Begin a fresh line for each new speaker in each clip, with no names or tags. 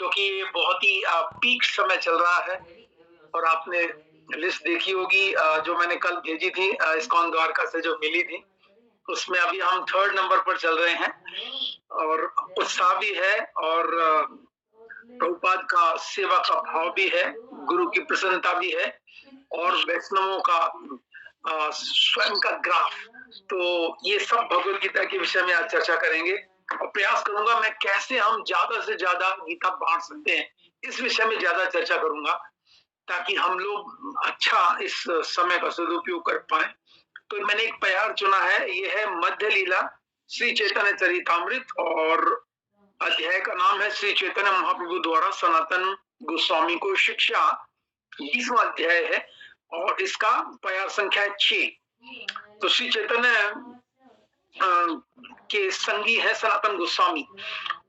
क्योंकि ये बहुत ही पीक समय चल रहा है और आपने लिस्ट देखी होगी जो मैंने कल भेजी थी इस्कॉन द्वारका से जो मिली थी, उसमें अभी हम 3rd नंबर पर चल रहे हैं और उत्साह भी है और प्रभुपाद का सेवा का भाव भी है, गुरु की प्रसन्नता भी है और वैष्णवों का स्वयं का ग्राफ। तो ये सब भगवत गीता के विषय में आज चर्चा करेंगे और प्रयास करूंगा मैं कैसे हम ज्यादा से ज्यादा गीता बांट सकते हैं, इस विषय में ज्यादा चर्चा करूंगा ताकि हम लोग अच्छा इस समय का सदुपयोग कर पाए। तो मैंने एक प्यार चुना है, ये है मध्य लीला श्री चैतन्य चरितामृत और अध्याय का नाम है श्री चैतन्य महाप्रभु द्वारा सनातन गोस्वामी को शिक्षा, 20वां अध्याय है और इसका प्यार संख्या है 6। तो श्री चैतन्य के संगी है सनातन गोस्वामी,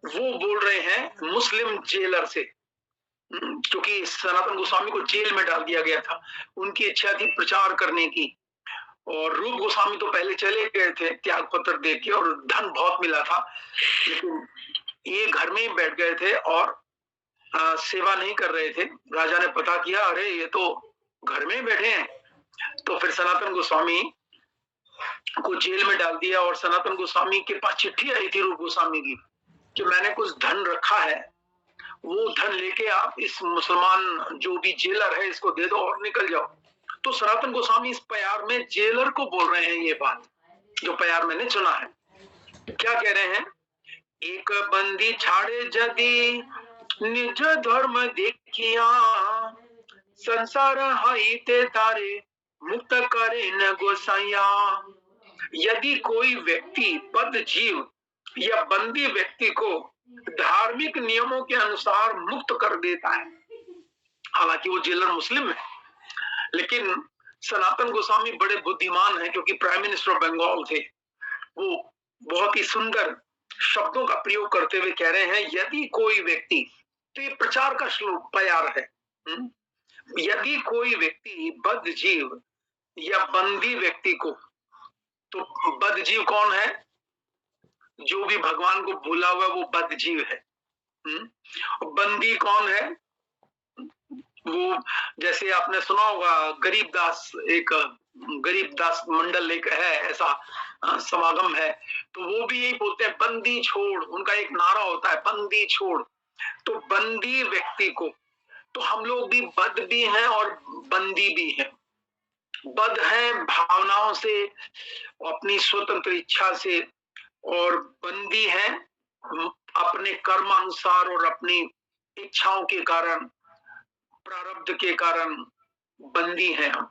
वो बोल रहे हैं मुस्लिम जेलर से, क्योंकि सनातन गोस्वामी को जेल में डाल दिया गया था। उनकी इच्छा थी प्रचार करने की और रूप गोस्वामी तो पहले चले गए थे त्याग पत्र दे के और धन बहुत मिला था, लेकिन ये घर में ही बैठ गए थे और सेवा नहीं कर रहे थे। राजा ने पता किया, अरे ये तो घर में ही बैठे हैं, तो फिर सनातन गोस्वामी को जेल में डाल दिया और सनातन गोस्वामी के पास चिट्ठी आई थी रूप गोस्वामी की कि मैंने कुछ धन रखा है, वो धन लेके आप इस मुसलमान जो भी जेलर है इसको दे दो और निकल जाओ। तो सनातन गोस्वामी इस प्यार में जेलर को बोल रहे हैं ये बात, जो प्यार मैंने चुना है। क्या कह रहे हैं? एक बंदी छाड़े जदी निज धर्म देखिया, संसार हाई ते तारे मुक्त करे न गोसाइया। यदि कोई व्यक्ति बद्ध जीव या बंदी व्यक्ति को धार्मिक नियमों के अनुसार मुक्त कर देता है, हालांकि वो जेलर मुस्लिम है, लेकिन सनातन गोस्वामी बड़े बुद्धिमान हैं क्योंकि प्राइम मिनिस्टर ऑफ बंगाल थे। वो बहुत ही सुंदर शब्दों का प्रयोग करते हुए कह रहे हैं यदि कोई व्यक्ति, तो ये प्रचार का श्लोक प्यार है, यदि कोई व्यक्ति बद्ध जीव या बंदी व्यक्ति को, तो बद्ध जीव कौन है? जो भी भगवान को भूला हुआ वो बद्ध जीव है। बंदी कौन है? वो जैसे आपने सुना होगा गरीबदास, एक गरीबदास मंडल एक है, ऐसा समागम है, तो वो भी यही बोलते हैं बंदी छोड़, उनका एक नारा होता है बंदी छोड़। तो बंदी व्यक्ति को, तो हम लोग भी बद्ध भी हैं और बंदी भी हैं। बद्ध हैं भावनाओं से, अपनी स्वतंत्र इच्छा से, और बंदी हैं अपने कर्मानुसार और अपनी इच्छाओं के कारण, प्रारब्ध के कारण बंदी हैं हम।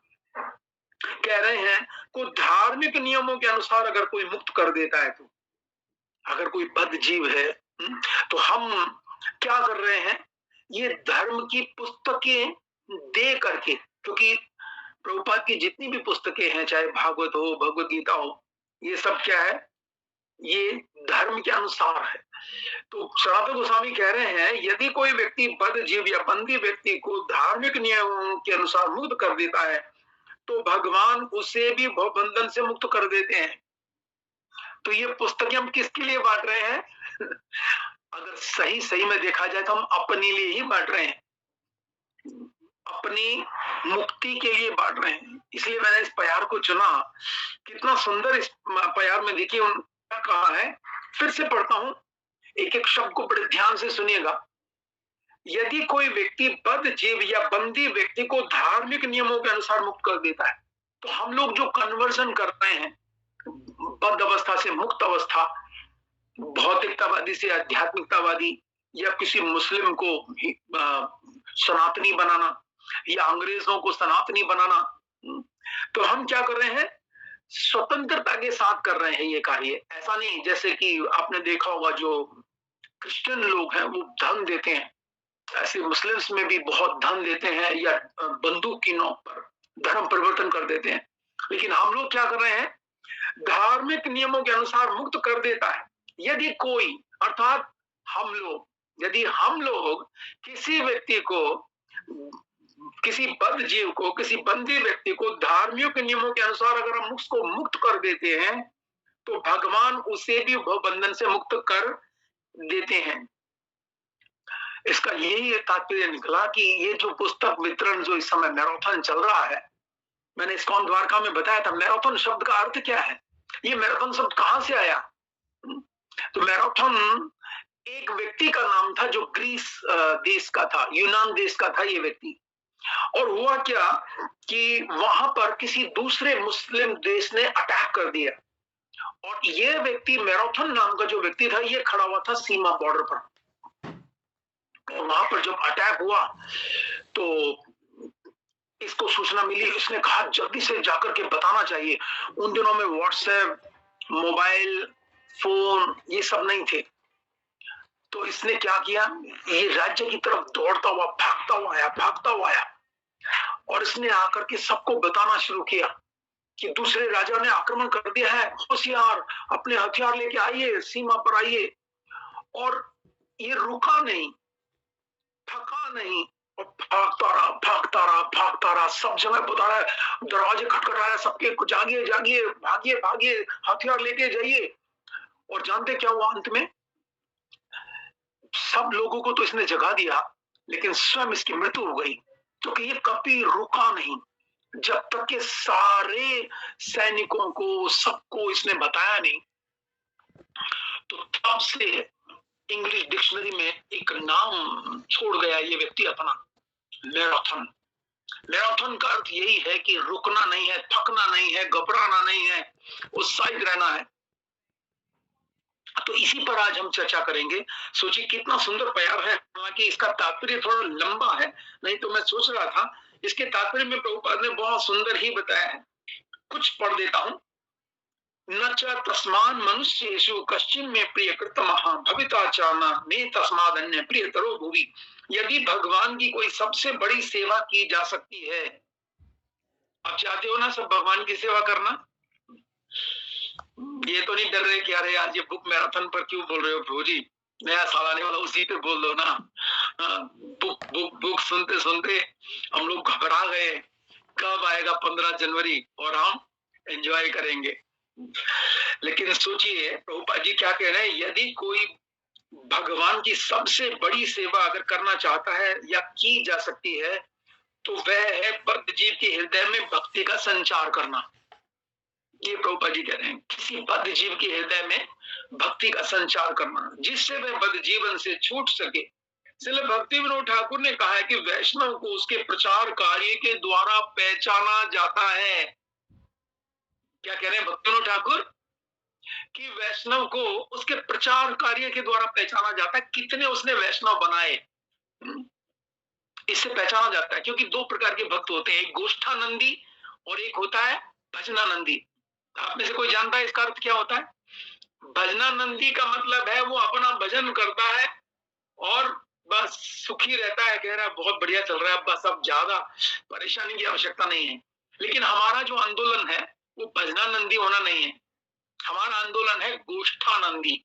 कह रहे हैं को धार्मिक नियमों के अनुसार अगर कोई मुक्त कर देता है, तो अगर कोई बद्ध जीव है, तो हम क्या कर रहे हैं? ये धर्म की पुस्तकें दे करके, क्योंकि प्रभुपाद की जितनी भी पुस्तकें हैं, चाहे भागवत हो, भगवत गीता हो, ये सब क्या है? ये धर्म के अनुसार है। तो सनातन गोस्वामी कह रहे हैं यदि कोई व्यक्ति बद्ध जीव या बंदी व्यक्ति को धार्मिक नियमों के अनुसार मुक्त कर देता है, तो भगवान उसे भी भवबंधन से मुक्त कर देते हैं। तो ये पुस्तकें हम किसके लिए बांट रहे हैं? अगर सही में देखा जाए तो हम अपने लिए ही बांट रहे हैं, अपनी मुक्ति के लिए बांट रहे हैं। इसलिए मैंने इस प्यार को चुना। कितना सुंदर इस प्यार में देखिए उन्होंने कहा है, फिर से पढ़ता हूं, एक एक शब्द को बड़े ध्यान से सुनिएगा। यदि कोई व्यक्ति बद्ध जीव या बंदी व्यक्ति को धार्मिक नियमों के अनुसार मुक्त कर देता है, तो हम लोग जो कन्वर्जन कर रहे हैं, बद्ध अवस्था से मुक्त अवस्था, भौतिकतावादी से आध्यात्मिकतावादी, या किसी मुस्लिम को सनातनी बनाना या अंग्रेजों को सनातनी बनाना, तो हम क्या कर रहे हैं? स्वतंत्रता के साथ कर रहे हैं ये कार्य। ऐसा नहीं जैसे कि आपने देखा होगा जो क्रिश्चियन लोग हैं वो धन देते हैं, ऐसे मुस्लिम्स में भी बहुत धन देते हैं या बंदूक की नोक पर धर्म परिवर्तन कर देते हैं। लेकिन हम लोग क्या कर रहे हैं? धार्मिक नियमों के अनुसार मुक्त कर देता है। यदि कोई, अर्थात हम लोग, यदि हम लोग किसी व्यक्ति को, किसी बद्ध जीव को, किसी बंदी व्यक्ति को धार्मिक नियमों के अनुसार अगर हम उसको मुक्त कर देते हैं, तो भगवान उसे भी भवबंधन से मुक्त कर देते हैं। इसका यही तात्पर्य निकला कि ये जो पुस्तक वितरण जो इस समय मैराथन चल रहा है, मैंने इस्कॉन द्वारका में बताया था मैराथन शब्द का अर्थ क्या है, ये मैराथन शब्द कहां से आया। तो मैराथन एक व्यक्ति का नाम था जो ग्रीस देश का था, यूनान देश का था ये व्यक्ति। और हुआ क्या कि वहां पर किसी दूसरे मुस्लिम देश ने अटैक कर दिया, और ये व्यक्ति मैराथन नाम का जो व्यक्ति था ये खड़ा हुआ था सीमा बॉर्डर पर। और वहां पर जब अटैक हुआ तो इसको सूचना मिली, इसने कहा जल्दी से जाकर के बताना चाहिए। उन दिनों में व्हाट्सएप, मोबाइल फोन ये सब नहीं थे। तो इसने क्या किया, ये राज्य की तरफ दौड़ता हुआ भागता हुआ आया और इसने आकर के सबको बताना शुरू किया कि दूसरे राजा ने आक्रमण कर दिया है, होशियार अपने हथियार लेके आइए, सीमा पर आइए। और ये रुका नहीं, थका नहीं, और भागता रहा, सब जगह बता रहा है, दरवाजे खटखटा रहा है सबके, जागिए जागिए, भागिए भागिए, हथियार लेके जाइए। और जानते क्या हुआ अंत में, सब लोगों को तो इसने जगा दिया, लेकिन स्वयं इसकी मृत्यु हो गई, क्योंकि ये कभी रुका नहीं जब तक के सारे सैनिकों को, सबको इसने बताया नहीं। तो तब से इंग्लिश डिक्शनरी में एक नाम छोड़ गया ये व्यक्ति अपना, मैराथन। मैराथन का अर्थ यही है कि रुकना नहीं है, थकना नहीं है, घबराना नहीं है, उत्साहित रहना है। तो इसी पर आज हम चर्चा करेंगे। सोचिए कितना सुंदर प्यार है, हालांकि इसका तात्पर्य थोड़ा लंबा है, नहीं तो मैं सोच रहा था इसके तात्पर्य में प्रभुपाद ने बहुत सुंदर ही बताया है। कुछ पढ़ देता हूं। न च तस्मान मनुष्येषु कश्चिन में प्रिय कृतमः भविता च न मे तस्माद अन्य प्रियतरो भुवि। यदि भगवान की कोई सबसे बड़ी सेवा की जा सकती है, आप चाहते हो ना सब भगवान की सेवा करना, ये तो नहीं डर रहे कि अरे आज ये बुक मैराथन पर क्यों बोल रहे हो प्रभु जी, नया साल आने वाला उसी पे बोल दो ना। बुक बुक बुक सुनते सुनते हम लोग घबरा गए, कब आएगा 15 जनवरी और हम एंजॉय करेंगे। लेकिन सोचिए प्रभुपाद जी क्या कह रहे हैं, यदि कोई भगवान की सबसे बड़ी सेवा अगर करना चाहता है या की जा सकती है, तो वह है बद्ध जीव के हृदय में भक्ति का संचार करना। ये प्रभुपाद जी कह रहे हैं, किसी बद्ध जीव के हृदय में भक्ति का संचार करना, जिससे वह बद्ध जीवन से छूट सके। इसलिए भक्ति विनोद ठाकुर ने कहा है कि वैष्णव को उसके प्रचार कार्य के द्वारा पहचाना जाता है। क्या कह रहे हैं भक्ति विनोद ठाकुर, कि वैष्णव को उसके प्रचार कार्य के द्वारा पहचाना जाता है। कितने उसने वैष्णव बनाए, इससे पहचाना जाता है। क्योंकि दो प्रकार के भक्त होते हैं, एक गोष्ठानंदी और एक होता है भजनानंदी। आप में से कोई जानता है इसका अर्थ क्या होता है? भजनानंदी का मतलब है वो अपना भजन करता है और बस सुखी रहता है, कह रहा है बहुत बढ़िया चल रहा है, बस अब ज्यादा परेशानी की आवश्यकता नहीं है। लेकिन हमारा जो आंदोलन है वो भजनानंदी होना नहीं है, हमारा आंदोलन है गोष्ठानंदी।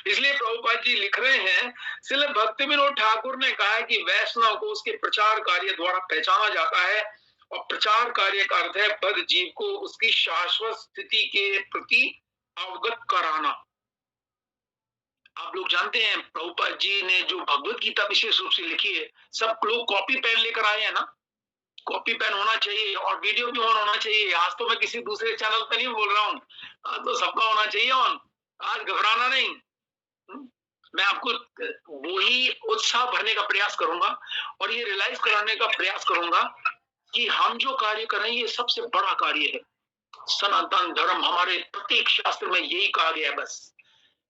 इसलिए प्रभुपाद जी लिख रहे हैं, श्रील भक्ति विनोद ठाकुर ने कहा है कि वैष्णव को उसके प्रचार कार्य द्वारा पहचाना जाता है, और प्रचार कार्य का अर्थ है बद्ध जीव को उसकी शाश्वत स्थिति के प्रति अवगत कराना। आप लोग जानते हैं प्रभुपाद जी ने जो भगवत गीता विशेष रूप से लिखी है, सब लोग कॉपी पेन लेकर आए हैं ना, कॉपी पेन होना चाहिए और वीडियो भी ऑन होना चाहिए। आज तो मैं किसी दूसरे चैनल पे नहीं बोल रहा हूँ, आज तो सबका होना चाहिए ऑन, आज घबराना नहीं। मैं आपको वही उत्साह भरने का प्रयास करूंगा और ये रियलाइज कराने का प्रयास करूंगा कि हम जो कार्य कर रहे हैं ये सबसे बड़ा कार्य है। सनातन धर्म, हमारे प्रत्येक शास्त्र में यही कहा गया है बस,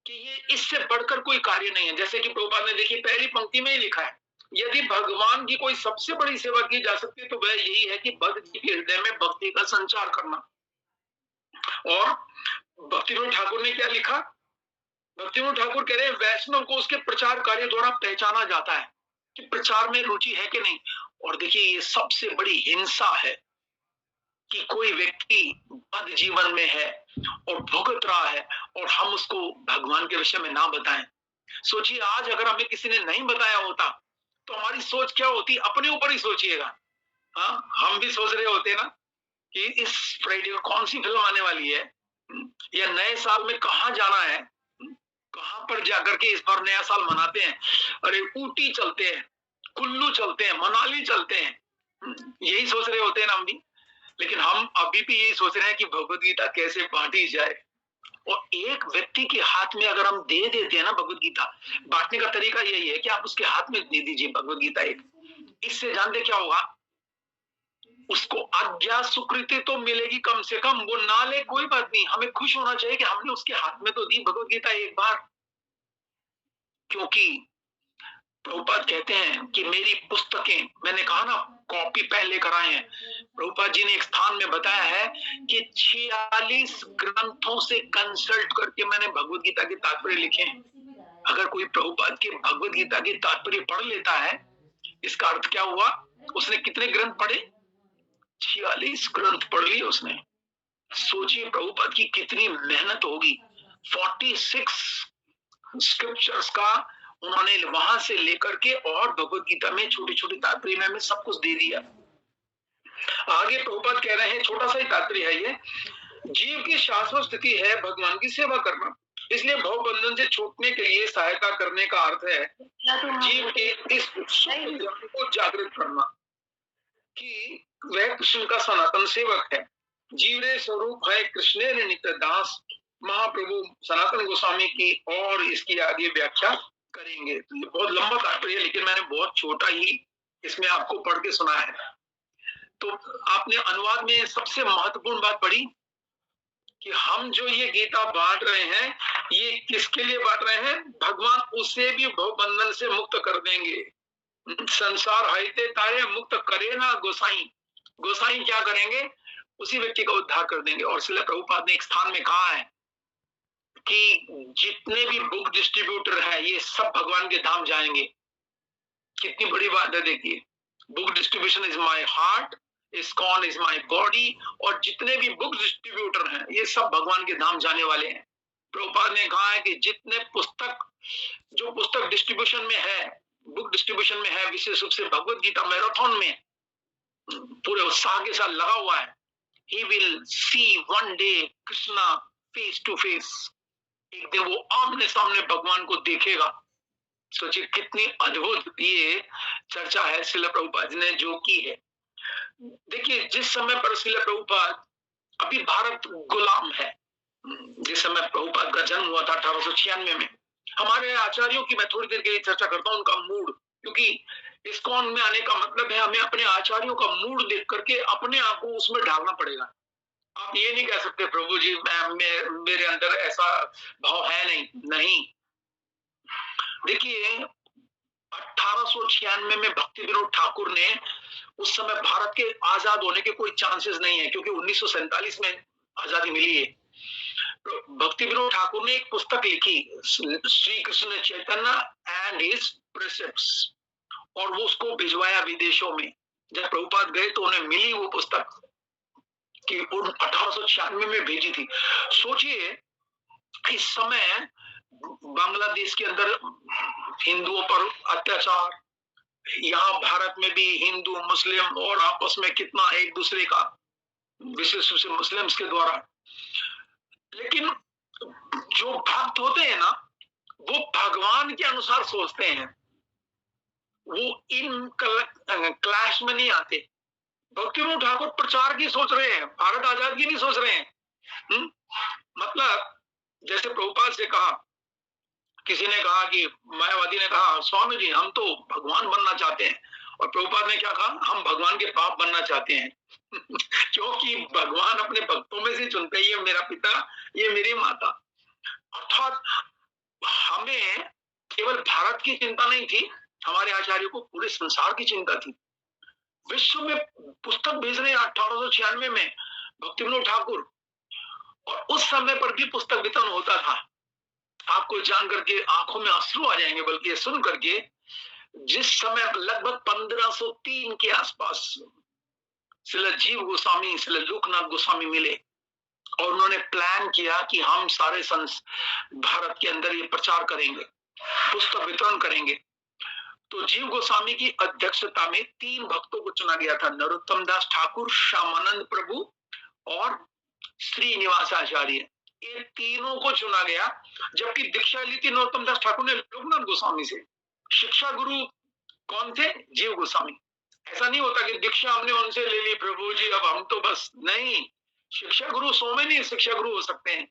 कि ये इससे बढ़कर कोई कार्य नहीं है। जैसे कि प्रभुपाद ने देखिए पहली पंक्ति में ही लिखा है, यदि भगवान की कोई सबसे बड़ी सेवा की जा सकती है तो वह यही है कि बद्ध जीव के हृदय में भक्ति का संचार करना। और भक्ति विनोद ठाकुर ने क्या लिखा, भक्ति विनोद ठाकुर कह रहे हैं वैष्णव को उसके प्रचार कार्य द्वारा पहचाना जाता है कि प्रचार में रुचि है कि नहीं। और देखिए ये सबसे बड़ी हिंसा है कि कोई व्यक्ति बद्ध जीवन में है और भुगत रहा है और हम उसको भगवान के विषय में ना बताएं। सोचिए आज अगर हमें किसी ने नहीं बताया होता तो हमारी सोच क्या होती, अपने ऊपर ही सोचिएगा। हाँ, हम भी सोच रहे होते ना कि इस फ्राइडे को कौन सी फिल्म आने वाली है, या नए साल में कहाँ जाना है, कहां पर जाकर के इस बार नया साल मनाते हैं? अरे ऊटी चलते हैं, कुल्लू चलते हैं, मनाली चलते हैं, यही सोच रहे होते हैं ना हम भी। लेकिन हम अभी भी यही सोच रहे हैं कि भगवत गीता कैसे बांटी जाए। और एक व्यक्ति के हाथ में अगर हम दे देते हैं ना भगवत गीता, बांटने का तरीका यही है कि आप उसके हाथ में दे दीजिए भगवत गीता एक। इससे जानते क्या होगा? उसको आज्ञा स्वीकृति तो मिलेगी कम से कम, वो ना ले कोई बात नहीं, हमें खुश होना चाहिए कि हमने उसके हाथ में तो दी भगवत गीता एक बार। क्योंकि प्रभुपाद कहते हैं कि मेरी पुस्तकें, मैंने कहा ना कॉपी पहले कराए हैं, प्रभुपाद जी ने एक स्थान में बताया है कि 46 ग्रंथों से कंसल्ट करके मैंने भगवत गीता के तात्पर्य लिखे हैं। अगर कोई प्रभुपाद के भगवत गीता के तात्पर्य पढ़ लेता है, इसका अर्थ क्या हुआ? उसने कितने ग्रंथ पढ़े? 46 ग्रंथ पढ़ लिए उसने। सोचिए प्रभुपाद की कितनी मेहनत होगी। 46 स्क्रिप्चर्स का उन्होंने वहां से लेकर के और भगवत गीता में छोटी छोटी तात्पर्य में सब कुछ दे दिया। आगे प्रभुपाद कह रहे हैं, छोटा सा ही तात्पर्य है ये, जीव की शाश्वत स्थिति है भगवान की सेवा करना, इसलिए भव बंधन से छूटने के लिए सहायता करने का अर्थ है जीव के इस को जागृत करना कि वह कृष्ण का सनातन सेवक है। जीवरे स्वरूप है कृष्ण नित्य दास। महाप्रभु सनातन गोस्वामी की और इसकी आगे व्याख्या करेंगे। तो ये बहुत लंबा तात्पर्य है, लेकिन मैंने बहुत छोटा ही इसमें आपको पढ़ के सुना है। तो आपने अनुवाद में सबसे महत्वपूर्ण बात पढ़ी कि हम जो ये गीता बांट रहे हैं, ये किसके लिए बांट रहे हैं? भगवान उसे भी भव बंधन से मुक्त कर देंगे। संसार हाइते तारे मुक्त करे ना गोसाई। गोसाई क्या करेंगे? उसी व्यक्ति का उद्धार कर देंगे। और श्रील प्रभुपाद ने एक स्थान में कहा है कि जितने भी बुक डिस्ट्रीब्यूटर हैं, ये सब भगवान के धाम जाएंगे। कितनी बड़ी बात है देखिए। Book distribution is my heart, ISKCON is my body, और जितने भी बुक डिस्ट्रीब्यूटर हैं ये सब भगवान के धाम जाने वाले हैं। प्रभुपाद ने कहा है कि जितने पुस्तक, जो पुस्तक डिस्ट्रीब्यूशन में है, बुक डिस्ट्रीब्यूशन में है, विशेष रूप से भगवत गीता मैराथन में पूरे उत्साह के साथ लगा हुआ है, he will see one day Krishna face to face। एक दिन वो आमने सामने भगवान को देखेगा। सोचिए कितनी अद्भुत ये चर्चा है श्रील प्रभुपाद ने जो की है। देखिए जिस समय पर श्रील प्रभुपाद, अभी भारत गुलाम है, जिस समय प्रभुपाद का जन्म हुआ था 1896 में, हमारे आचार्यों की मैं थोड़ी देर के लिए चर्चा करता हूं, उनका मूड, क्योंकि इस्कॉन में आने का मतलब है हमें अपने आचार्यों का मूड देख करके अपने आप को उसमें ढालना पड़ेगा। आप ये नहीं कह सकते प्रभु जी मेरे अंदर ऐसा भाव है नहीं। देखिए 1896 में भक्ति विनोद ठाकुर ने, उस समय भारत के आजाद होने के कोई चांसेस नहीं है क्योंकि 1947 में आजादी मिली है। तो भक्ति विनोद ठाकुर ने एक पुस्तक लिखी, श्री कृष्ण चैतन्य एंड हिज प्रिसेप्ट्स, और वो उसको भिजवाया विदेशों में। जब प्रभुपाद गए तो उन्हें मिली वो पुस्तक कि 1896 में भेजी थी। सोचिए इस समय बांग्लादेश के अंदर हिंदुओं पर अत्याचार, यहाँ भारत में भी हिंदू मुस्लिम और आपस में कितना एक दूसरे का, विशेष रूप से मुस्लिम्स के द्वारा। लेकिन जो भक्त होते हैं ना, वो भगवान के अनुसार सोचते हैं, वो इन क्लैश में नहीं आते। भक्ति विनोद ठाकुर प्रचार की सोच रहे हैं, भारत आजाद की नहीं सोच रहे हैं। मतलब जैसे प्रभुपाद से कहा, किसी ने कहा कि मायावादी ने कहा स्वामी जी हम तो भगवान बनना चाहते हैं, और प्रभुपाद ने क्या कहा? हम भगवान के बाप बनना चाहते हैं। क्योंकि भगवान अपने भक्तों में से चुनते, ये मेरा पिता, ये मेरी माता। अर्थात हमें केवल भारत की चिंता नहीं थी, हमारे आचार्यों को पूरे संसार की चिंता थी। विश्व में पुस्तक भेज रहे हैं 1896 में भक्ति विनोद ठाकुर, और उस समय पर भी पुस्तक वितरण होता था। आपको जान करके आंखों में आंसू आ जाएंगे, बल्कि सुन करके, जिस समय लगभग 1503 के आसपास श्रील जीव गोस्वामी, श्रील लोकनाथ गोस्वामी मिले और उन्होंने प्लान किया कि हम सारे भारत के अंदर ये प्रचार करेंगे, पुस्तक वितरण करेंगे। तो जीव गोस्वामी की अध्यक्षता में 3 भक्तों को चुना गया था, नरोत्तम दास ठाकुर, श्यामानंद प्रभु और श्रीनिवास आचार्य। ये तीनों को चुना गया, जबकि दीक्षा ली थी नरोत्तम दास ठाकुर ने लोकनाथ गोस्वामी से। शिक्षा गुरु कौन थे? जीव गोस्वामी। ऐसा नहीं होता कि दीक्षा हमने उनसे ले ली प्रभु जी, अब हम तो बस नहीं। शिक्षा गुरु 100 में नहीं शिक्षा गुरु हो सकते हैं।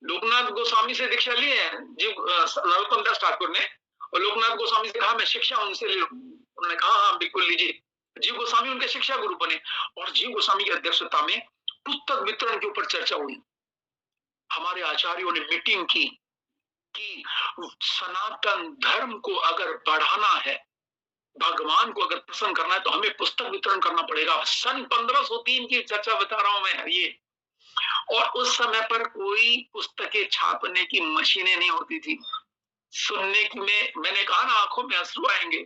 लोकनाथ गोस्वामी से दीक्षा ली है जीव नरोत्तम दास ठाकुर ने, और लोकनाथ गोस्वामी से कहा मैं शिक्षा उनसे ले लूं। उन्होंने कहा हाँ बिल्कुल लीजिए। जीव गोस्वामी उनके शिक्षा गुरु बने, और जीव गोस्वामी की अध्यक्षता में पुस्तक वितरण के ऊपर चर्चा हुई। हमारे आचार्यों ने मीटिंग की कि सनातन धर्म को अगर बढ़ाना है, भगवान को अगर प्रसन्न करना है, तो हमें पुस्तक वितरण करना पड़ेगा। सन 1503 की चर्चा बता रहा हूं मैं ये। और उस समय पर कोई पुस्तकें छापने की मशीनें नहीं होती थी। सुनने में मैंने कहा ना, आंखों में आंसू आएंगे।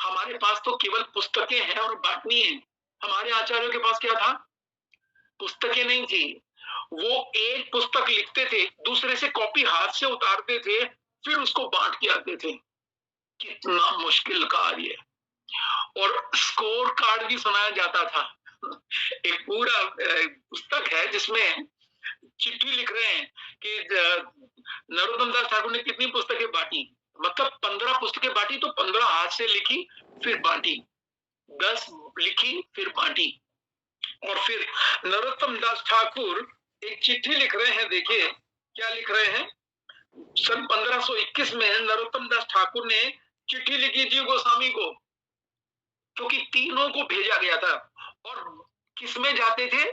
हमारे पास तो केवल पुस्तकें हैं और बांटनी है। हमारे आचार्यों के पास क्या था? पुस्तकें नहीं थी। वो एक पुस्तक लिखते थे, दूसरे से कॉपी हाथ से उतारते थे, फिर उसको बांट के आते थे। कितना मुश्किल कार्य। और स्कोर कार्ड भी सुनाया जाता था। एक पूरा पुस्तक है जिसमें चिट्ठी लिख रहे हैं कि नरोत्तम दास ठाकुर ने कितनी पुस्तकें बांटी। मतलब 15 पुस्तकें बांटी तो 15 हाथ से लिखी फिर बांटी, 10 लिखी फिर बांटी। और फिर नरोत्तम दास ठाकुर एक चिट्ठी लिख रहे हैं, देखिए क्या लिख रहे हैं। सन 1521 में नरोत्तम दास ठाकुर ने चिट्ठी लिखी जीव गोस्वामी को, क्योंकि तीनों को भेजा गया था। और किस में जाते थे?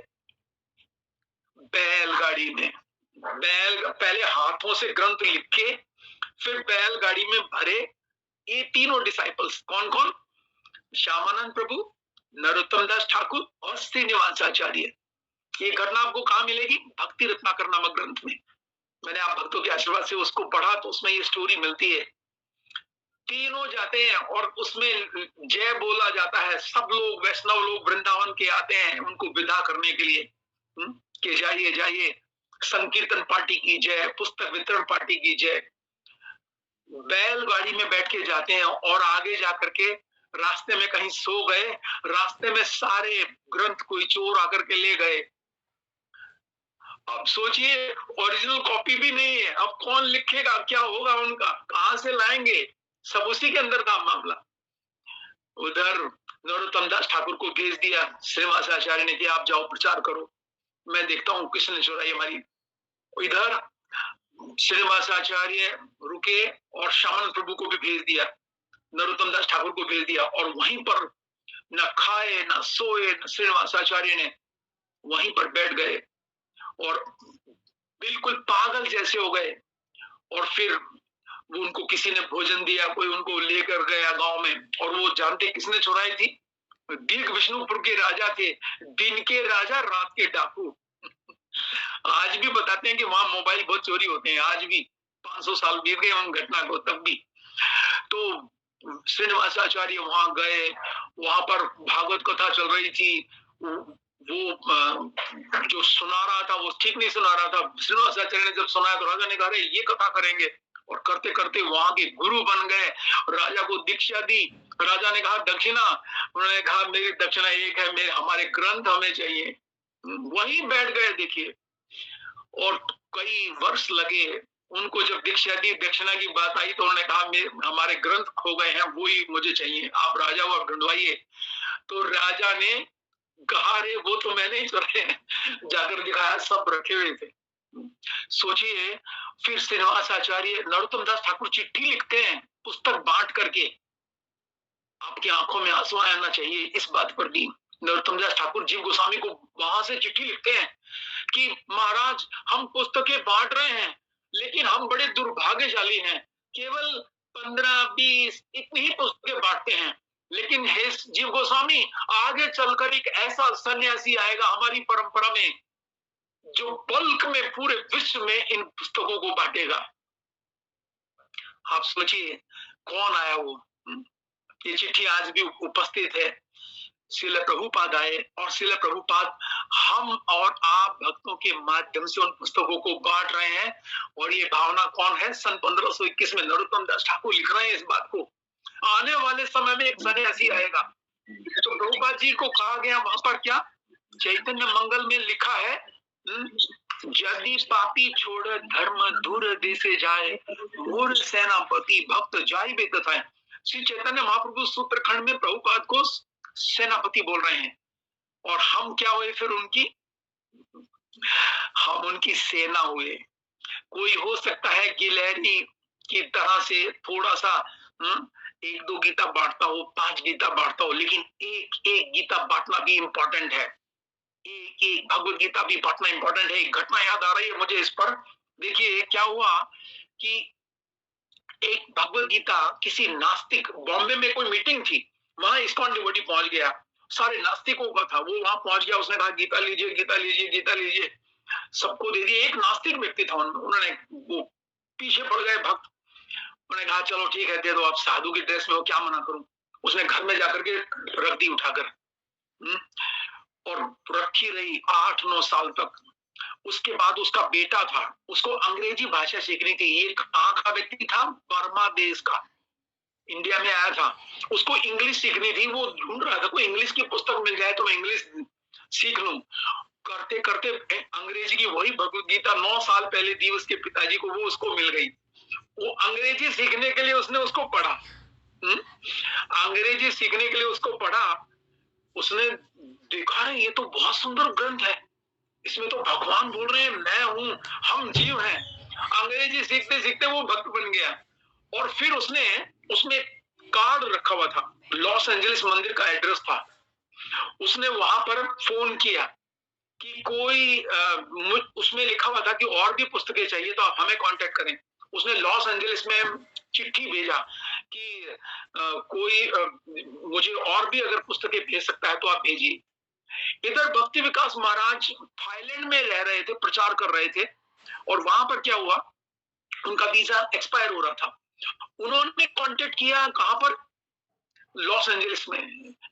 बैलगाड़ी में। पहले हाथों से ग्रंथ लिख के फिर बैलगाड़ी में भरे। ये तीनों डिसाइपल्स कौन कौन? श्यामानंद प्रभु, नरोत्तम दास ठाकुर और श्रीनिवासाचार्य। ये घटना आपको कहां मिलेगी? भक्ति रत्नाकर नामक ग्रंथ में। मैंने आप भक्तों के आशीर्वाद से उसको पढ़ा तो उसमें ये स्टोरी मिलती है। तीनों जाते हैं और उसमें जय बोला जाता है। सब लोग वैष्णव लोग वृंदावन के आते हैं उनको विदा करने के लिए कि जाइए जाइए, संकीर्तन पार्टी की जय, पुस्तक वितरण पार्टी की जय। बैलगाड़ी में बैठ के जाते हैं और आगे जाकर के रास्ते में कहीं सो गए, रास्ते में सारे ग्रंथ कोई चोर आकर के ले गए। अब सोचिए ओरिजिनल कॉपी भी नहीं है, अब कौन लिखेगा? क्या होगा उनका? कहां से लाएंगे? सब उसी के अंदर था मामला। उधर नरोत्तम दास ठाकुर को भेज दिया श्रीनिवासाचार्य ने कि आप जाओ प्रचार करो, मैं देखता हूं किसने चुराई हमारी। इधर श्रीनिवासाचार्य रुके और श्यामानंद प्रभु को भी भेज दिया, नरोत्तम दास ठाकुर को भेज दिया। और वहीं पर न खाए न सोए श्रीनिवासाचार्य ने, वहीं पर बैठ गए और बिल्कुल पागल जैसे हो गए। और फिर वो उनको किसी ने भोजन दिया, कोई उनको लेकर गया गांव में। और वो जानते किसने चुराई थी? दीर्घ विष्णुपुर के राजा थे, दिन के राजा रात के डाकू। आज भी बताते हैं कि वहां मोबाइल बहुत चोरी होते हैं, आज भी 500 साल बीत गए उन घटना को, तब भी। तो श्रीनिवासाचार्य वहां गए, वहां पर भागवत कथा चल रही थी। वो जो सुना रहा था वो ठीक नहीं सुना रहा था। श्रीनिवासाचार्य ने जब सुनाया तो राजा ने कहा ये कथा करेंगे, और करते करते वहां के गुरु बन गए। राजा को दीक्षा दी। राजा ने कहा दक्षिणा, उन्होंने कहा मेरी दक्षिणा एक है, मेरे हमारे ग्रंथ हमें चाहिए। वहीं बैठ गए देखिए। और कई वर्ष लगे उनको, जब दीक्षा दी, दक्षिणा की बात आई तो उन्होंने कहा हमारे ग्रंथ खो गए हैं, वो ही मुझे चाहिए, आप राजा हो, आप ढूंढवाइए। तो राजा ने कहा अरे वो तो मैंने ही चुराए, जाकर दिखाया सब रखे हुए थे। सोचिए, फिर श्रीनिवासाचार्य, नरोत्तम दास ठाकुर चिट्ठी लिखते हैं पुस्तक बांट करके। आपकी आंखों में आंसू आना चाहिए इस बात पर भी। नरोत्तम दास ठाकुर जीव गोस्वामी को वहां से चिट्ठी लिखते हैं कि महाराज हम पुस्तकें बांट रहे हैं, लेकिन हम बड़े दुर्भाग्यशाली हैं, केवल 15-20 इतनी ही पुस्तकें बांटते हैं। लेकिन हे जीव गोस्वामी, आगे चलकर एक ऐसा सन्यासी आएगा हमारी परंपरा में जो बल्क में पूरे विश्व में इन पुस्तकों को बांटेगा। आप सोचिए कौन आया वो। ये चिट्ठी आज भी उपस्थित है। श्रील प्रभुपाद आए और श्रील प्रभुपाद हम और आप भक्तों के माध्यम से उन पुस्तकों को बांट रहे हैं। और ये भावना कौन है? सन 1521 में नरोत्तम दास ठाकुर लिख रहे हैं इस बात को। आने वाले समय में एक सन्यासी आएगा। तो प्रभुपाद जी को कहा गया वहां पर क्या? चैतन्य मंगल में लिखा है यदि पापी छोड़ धर्म दूर देसे जाए, मोर सेनापति भक्त जाय बे तथाए। श्री चैतन्य महाप्रभु सूत्रखंड में प्रभुपाद को सेनापति बोल रहे हैं, और हम क्या हुए फिर उनकी? हम उनकी सेना हुए। कोई हो सकता है गिलहरी की तरह से थोड़ा सा एक दो गीता बांटता हो, 5 गीता बांटता हो, लेकिन एक एक गीता बांटना भी इंपॉर्टेंट है। एक एक भगवत गीता भी बांटना इंपॉर्टेंट है। एक घटना याद आ रही है मुझे इस पर। देखिए क्या हुआ कि एक भगवत गीता किसी नास्तिक, बॉम्बे में कोई मीटिंग थी, वहां इस्कॉन डिवोटी पहुंच गया, सारे नास्तिकों का था, वो वहां पहुंच गया, उसने कहा गीता लीजिए गीता लीजिए गीता लीजिए, सबको दे दिए। एक नास्तिक व्यक्ति था, उन्होंने वो पीछे पड़ गए भक्त, उन्होंने कहा चलो ठीक है दे दो, आप साधु की ड्रेस में हो, क्या मना करूं। उसने घर में जाकर के रख दी उठाकर, और रखी रही 8-9 साल तक। उसके बाद उसका बेटा था, उसको अंग्रेजी भाषा सीखनी थी। एक आंखा व्यक्ति था बर्मा देश का, इंडिया में आया था, उसको इंग्लिश सीखनी थी। वो ढूंढ रहा था कोई इंग्लिश की पुस्तक मिल जाए तो मैं इंग्लिश सीख लूं। करते करते अंग्रेजी की वही भगवत गीता 9 साल पहले दी उसके पिताजी को, वो उसको मिल गई। वो अंग्रेजी सीखने के लिए उसने उसको पढ़ा, अंग्रेजी सीखने के लिए उसको पढ़ा। उसने देखा ये तो बहुत सुंदर ग्रंथ है, इसमें तो भगवान बोल रहे हैं मैं हूं, हम जीव हैं। अंग्रेजी सीखते सीखते वो भक्त बन गया। और फिर उसने उसमें कार्ड रखा हुआ था, लॉस एंजलिस मंदिर का एड्रेस था। उसने वहां पर फोन किया कि कोई उसमें लिखा हुआ था कि और भी पुस्तकें चाहिए तो आप हमें कांटेक्ट करें। उसने लॉस एंजलिस में चिट्ठी भेजा कि कोई मुझे और भी अगर पुस्तकें भेज सकता है तो आप भेजिए। इधर भक्ति विकास महाराज थाईलैंड में रह रहे थे, प्रचार कर रहे थे, और वहां पर क्या हुआ, उनका वीजा एक्सपायर हो रहा था। उन्होंने कांटेक्ट किया कहां पर, लॉस एंजलिस में,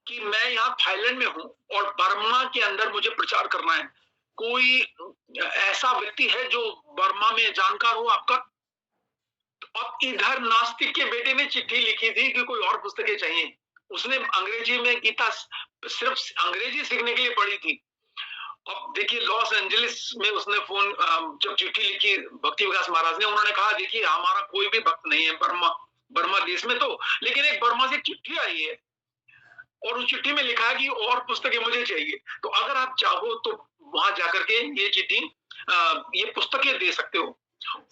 कि मैं यहाँ थाईलैंड में हूं और बर्मा के अंदर मुझे प्रचार करना है, कोई ऐसा व्यक्ति है जो बर्मा में जानकार हो आपका? तो अब इधर नास्तिक के बेटे ने चिट्ठी लिखी थी कि कोई और पुस्तकें चाहिए। उसने अंग्रेजी में गीता सिर्फ अंग्रेजी सीखने के लिए पढ़ी थी। अब देखिए लॉस एंजलिस में उसने फोन जब चिट्ठी लिखी भक्ति विकास महाराज ने, उन्होंने कहा देखिए हमारा कोई भी भक्त नहीं है बर्मा देश में तो, लेकिन एक बर्मा से चिट्ठी आई है और उस चिट्ठी में लिखा है कि और पुस्तकें मुझे चाहिए, तो अगर आप चाहो तो वहां जाकर के ये चिट्ठी ये पुस्तकें दे सकते हो।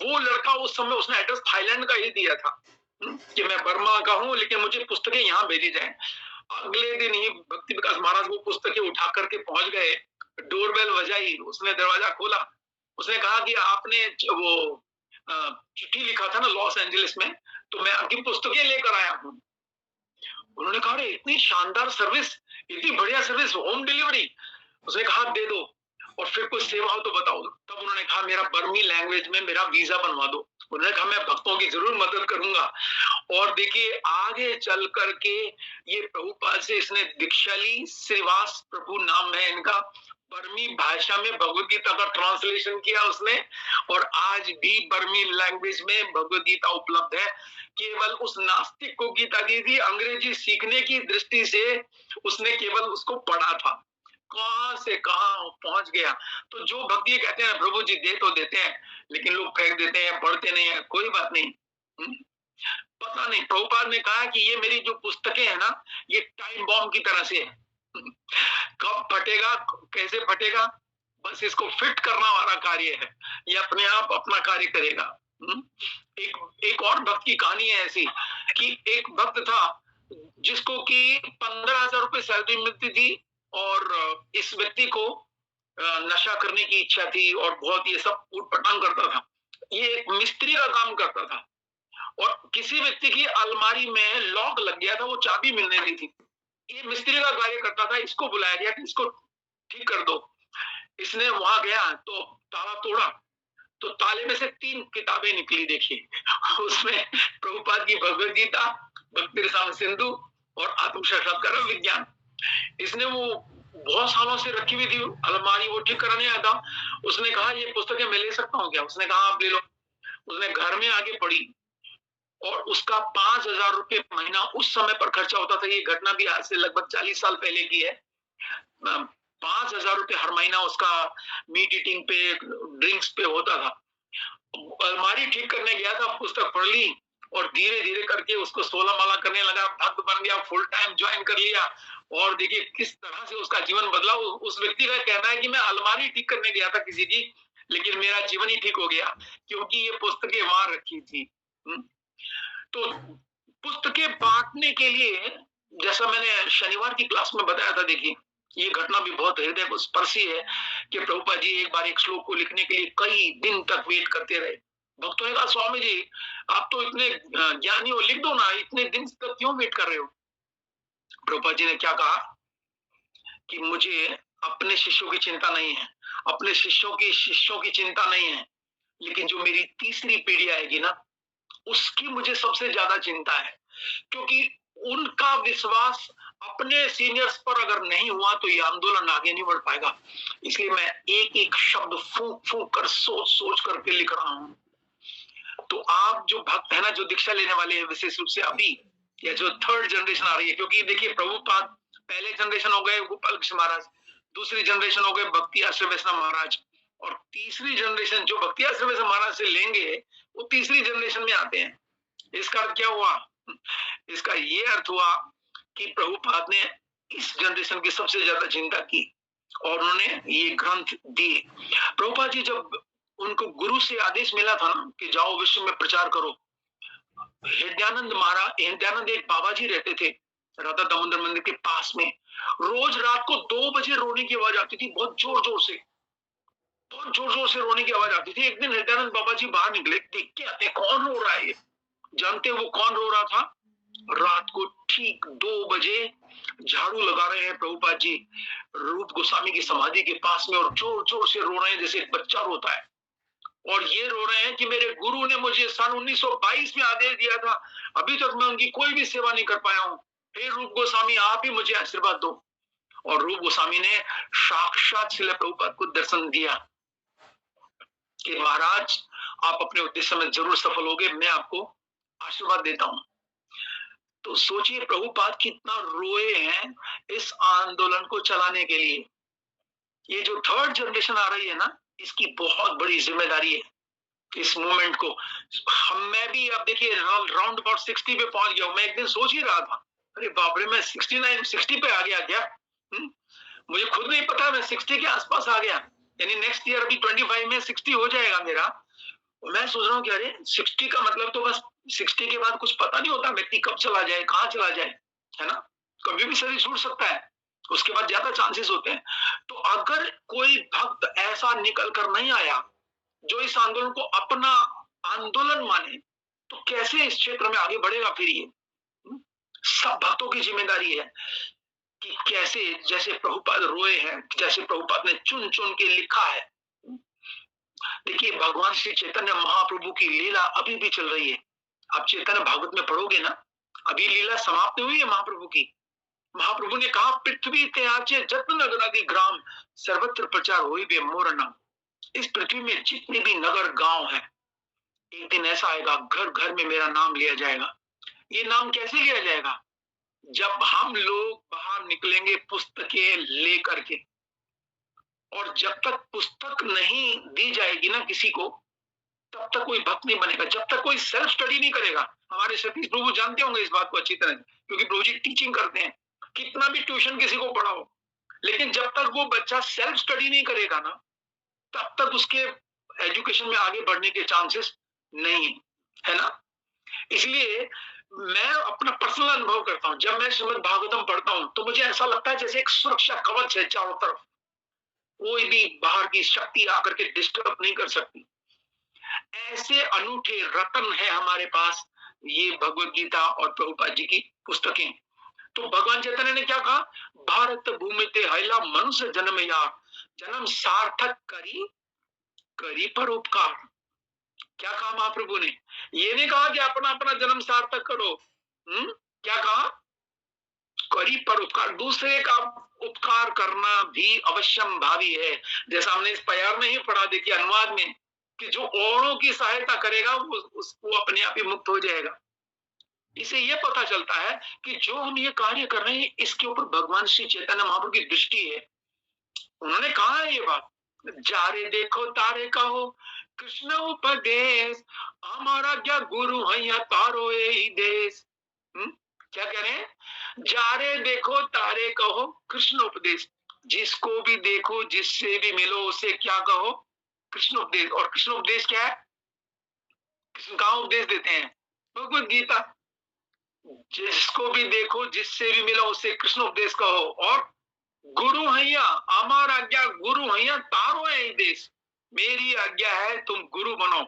वो लड़का उस समय उसने एड्रेस थाईलैंड का ही दिया था कि मैं बर्मा का हूं लेकिन मुझे पुस्तकें यहाँ भेजी जाए। अगले दिन ही भक्ति विकास महाराज वो पुस्तकें उठा करके पहुंच गए, डोरबेल बजाई, उसने दरवाजा खोला, उसने कहा कि आपने वो चिट्ठी लिखा था ना लॉस एंजलिस में, तो मैं आपकी पुस्तकें लेकर आया हूं। उन्होंने कहा इतनी शानदार सर्विस, इतनी बढ़िया सर्विस, होम डिलीवरी। उसने कहा दे दो, और फिर कोई सेवा हो तो बताओ। तब उन्होंने कहा मेरा बर्मी लैंग्वेज में मेरा वीजा बनवा दो। उन्होंने कहा मैं भक्तों की जरूर मदद करूंगा। और देखिए आगे चल करके ये प्रभुपाद से इसने दीक्षा ली, श्रीवास प्रभु नाम है इनका, बर्मी भाषा में भगवत गीता का ट्रांसलेशन किया उसने, और आज भी बर्मी लैंग्वेज में भगवत गीता उपलब्ध है। केवल उस नास्तिक को गीता दी थी, अंग्रेजी सीखने की दृष्टि से उसने केवल उसको पढ़ा था, कहां से कहां पहुंच गया। तो जो भक्ति कहते हैं प्रभु जी दे तो देते हैं लेकिन लोग फेंक देते हैं, पढ़ते नहीं है, कोई बात नहीं। पता नहीं, प्रभुपाद ने कहा कि ये मेरी जो पुस्तकें हैं ना, ये टाइम बॉम्ब की तरह से है, कब फटेगा कैसे फटेगा, बस इसको फिट करना वाला कार्य है, ये अपने आप अपना कार्य करेगा। एक और भक्त की कहानी है ऐसी कि एक भक्त था जिसको कि 15,000 रुपए सैलरी मिलती थी, और इस व्यक्ति को नशा करने की इच्छा थी और बहुत ये सब उटपटांग करता था। ये एक मिस्त्री का काम करता था, और किसी व्यक्ति की अलमारी में लॉक लग गया था, वो चाबी मिलने नहीं थी। ये मिस्त्री का कार्य करता था, इसको बुलाया गया कि इसको ठीक कर दो। इसने वहां गया तो ताला तोड़ा, तो ताले में से 3 किताबें निकली। देखिए उसमें प्रभुपाद की भगवत गीता, भक्ति रसायन सिंधु और आत्म साक्षात्कार विज्ञान। इसने वो बहुत सालों से रखी हुई थी अलमारी, वो ठीक कराने आया था। उसने कहा ये पुस्तकें मैं ले सकता हूँ क्या? उसने कहा आप ले लो। उसने घर में आके पढ़ी, और उसका 5,000 रुपये महीना उस समय पर खर्चा होता था। ये घटना भी आज से लगभग 40 साल पहले की है। 5,000 रुपये हर महीना उसका मीट ईटिंग पे, ड्रिंक्स पे होता था। अलमारी ठीक करने गया था, पुस्तक पढ़ ली और धीरे धीरे करके उसको 16 माला करने लगा, भक्त बन गया, फुल टाइम ज्वाइन कर लिया। और देखिए किस तरह से उसका जीवन बदला। उस व्यक्ति का कहना है कि मैं अलमारी ठीक करने गया था किसी की, लेकिन मेरा जीवन ही ठीक हो गया क्योंकि ये पुस्तकें वहां रखी थी। तो पुस्तकें बांटने के लिए, जैसा मैंने शनिवार की क्लास में बताया था, देखिए ये घटना भी बहुत हृदय को स्पर्शी है कि प्रभुपाद जी एक बार एक श्लोक को लिखने के लिए कई दिन तक वेट करते रहे। भक्तों ने कहा, स्वामी जी आप तो इतने ज्ञानी हो, लिख दो ना, इतने दिन तक क्यों वेट कर रहे हो? प्रभुपाद जी ने क्या कहा कि मुझे अपने शिष्यों की चिंता नहीं है, अपने शिष्यों की चिंता नहीं है, लेकिन जो मेरी तीसरी पीढ़ी आएगी ना, उसकी मुझे सबसे ज्यादा चिंता है, क्योंकि उनका विश्वास अपने सीनियर्स पर अगर नहीं हुआ तो ये आंदोलन आगे नहीं बढ़ पाएगा। इसलिए मैं एक एक शब्द फूंक फूंक कर, सोच सोच करके लिख रहा हूं। तो आप जो भक्त है ना, जो दीक्षा लेने वाले हैं, विशेष रूप से अभी या जो थर्ड जनरेशन आ रही है, क्योंकि देखिए प्रभुपाद पहले जनरेशन हो गए गोपाल कृष्ण महाराज, दूसरी जनरेशन हो गए भक्ति आश्रम वैष्णव महाराज, और तीसरी जनरेशन जो भक्ति आश्रम वैष्णव महाराज से लेंगे वो तीसरी जनरेशन में आते हैं। इसका अर्थ क्या हुआ? इसका ये अर्थ हुआ कि प्रभुपाद ने इस जनरेशन की सबसे ज्यादा चिंता की और उन्होंने ये ग्रंथ दिए। प्रभुपाद जी जब उनको गुरु से आदेश मिला था ना कि जाओ विश्व में प्रचार करो, हृदयानंद महाराज, हृदयानंद एक बाबा जी रहते थे राधा दामोदर मंदिर के पास में, रोज रात को 2 बजे रोने की आवाज आती थी, बहुत जोर जोर से, बहुत जोर जोर से रोने की आवाज आती थी। एक दिन हृदयानंद बाबा जी बाहर निकले, देख के आते कौन रो रहा है ये। जानते वो कौन रो रहा था? रात को ठीक 2 बजे झाड़ू लगा रहे हैं प्रभुपाद जी रूप गोस्वामी की समाधि के पास में, और जोर जोर से रो रहे हैं जैसे एक बच्चा रोता है, और ये रो रहे हैं कि मेरे गुरु ने मुझे सन 1922 में आदेश दिया था, अभी तक मैं उनकी कोई भी सेवा नहीं कर पाया हूं, हे रूप गोस्वामी आप ही मुझे आशीर्वाद दो। और रूप गोस्वामी ने साक्षात श्रील प्रभुपाद को दर्शन दिया कि महाराज आप अपने उद्देश्य में जरूर सफल होगे, मैं आपको आशीर्वाद देता हूं। तो सोचिए प्रभुपाद कितना रोए हैं इस आंदोलन को चलाने के लिए। ये जो थर्ड जनरेशन आ रही है ना, इसकी बहुत बड़ी जिम्मेदारी है इस मूवमेंट को। मैं भी अब देखिए राउंड अबाउट 60 पे पहुंच गया हूं। मैं एक दिन सोच ही रहा था, अरे बाप रे मैं 60 पे आ गया क्या? मुझे खुद नहीं पता, मैं 60 के आसपास आ गया, यानी नेक्स्ट ईयर अभी 25 में 60 हो जाएगा मेरा। मैं सोच रहा हूँ कि अरे 60 का मतलब तो बस 60 के बाद कुछ पता नहीं होता व्यक्ति कब चला जाए, कहाँ चला जाए, है ना? कभी भी शरीर छूट सकता है, उसके बाद ज्यादा चांसेस होते हैं। तो अगर कोई भक्त ऐसा निकल कर नहीं आया जो इस आंदोलन को अपना आंदोलन माने, तो कैसे इस क्षेत्र में आगे बढ़ेगा? फिर ये सब भक्तों की जिम्मेदारी है कि कैसे, जैसे प्रभुपाद रोए हैं, जैसे प्रभुपाद ने चुन चुन के लिखा है। देखिए भगवान श्री चैतन्य महाप्रभु की लीला अभी भी चल रही है। आप चैतन्य भागवत में पढ़ोगे ना, अभी लीला समाप्त हुई है महाप्रभु की। महाप्रभु ने कहा पृथ्वी त्याचे जत्न नगरादि ग्राम सर्वत्र प्रचार हुई बे मोर नाम। इस पृथ्वी में जितने भी नगर गांव है, एक दिन ऐसा आएगा घर घर में मेरा नाम लिया जाएगा। ये नाम कैसे लिया जाएगा? जब हम लोग बाहर निकलेंगे पुस्तकें लेकर के, और जब तक पुस्तक नहीं दी जाएगी ना किसी को, तब तक कोई भक्त नहीं बनेगा। जब तक कोई सेल्फ स्टडी नहीं करेगा, हमारे सतीश प्रभु जानते होंगे इस बात को अच्छी तरह, क्योंकि प्रभु जी टीचिंग करते हैं, कितना भी ट्यूशन किसी को पढ़ाओ, लेकिन जब तक वो बच्चा सेल्फ स्टडी नहीं करेगा ना, तब तक उसके एजुकेशन में आगे बढ़ने के चांसेस नहीं है ना। इसलिए मैं अपना पर्सनल अनुभव करता हूं, जब मैं श्रीमद् भागवतम पढ़ता हूं तो मुझे ऐसा लगता है जैसे एक सुरक्षा कवच है चारों तरफ, कोई भी बाहर की शक्ति आकर के डिस्टर्ब नहीं कर सकती। ऐसे अनूठे रत्न है हमारे पास ये भगवत गीता और प्रभुपाद जी की पुस्तकें। तो भगवान चैतन्य ने क्या कहा? भारत भूमि ते हैला मनुष्य जन्म यार, जन्म सार्थक करी करी पर उपकार। क्या कहा महाप्रभु ने? ये नहीं कहा कि अपना अपना जन्म सार्थक करो, क्या कहा? करी पर उपकार, दूसरे का उपकार करना भी अवश्यम भावी है। जैसा हमने इस प्यार में ही पढ़ा, देखिए अनुवाद में, कि जो औरों की सहायता करेगा वो अपने आप ही मुक्त हो जाएगा। इसे यह पता चलता है कि जो हम ये कार्य कर रहे हैं इसके ऊपर भगवान श्री चैतन्य महाप्रभु की दृष्टि है, उन्होंने कहा है ये बात, जारे देखो तारे कहो कृष्ण उपदेश, हमारा क्या गुरु है या तारो यही देश। क्या कह रहे हैं? जारे देखो तारे कहो कृष्ण उपदेश, जिसको भी देखो जिससे भी मिलो उसे क्या कहो? कृष्ण उपदेश। और कृष्ण उपदेश क्या है? कृष्ण कहाँ उपदेश देते हैं? भगवत गीता। जिसको भी देखो जिससे भी मिलो उसे कृष्ण उपदेश कहो, और गुरु हैया अमर आज्ञा, गुरु हैया तारो है देश, मेरी आज्ञा है तुम गुरु बनो।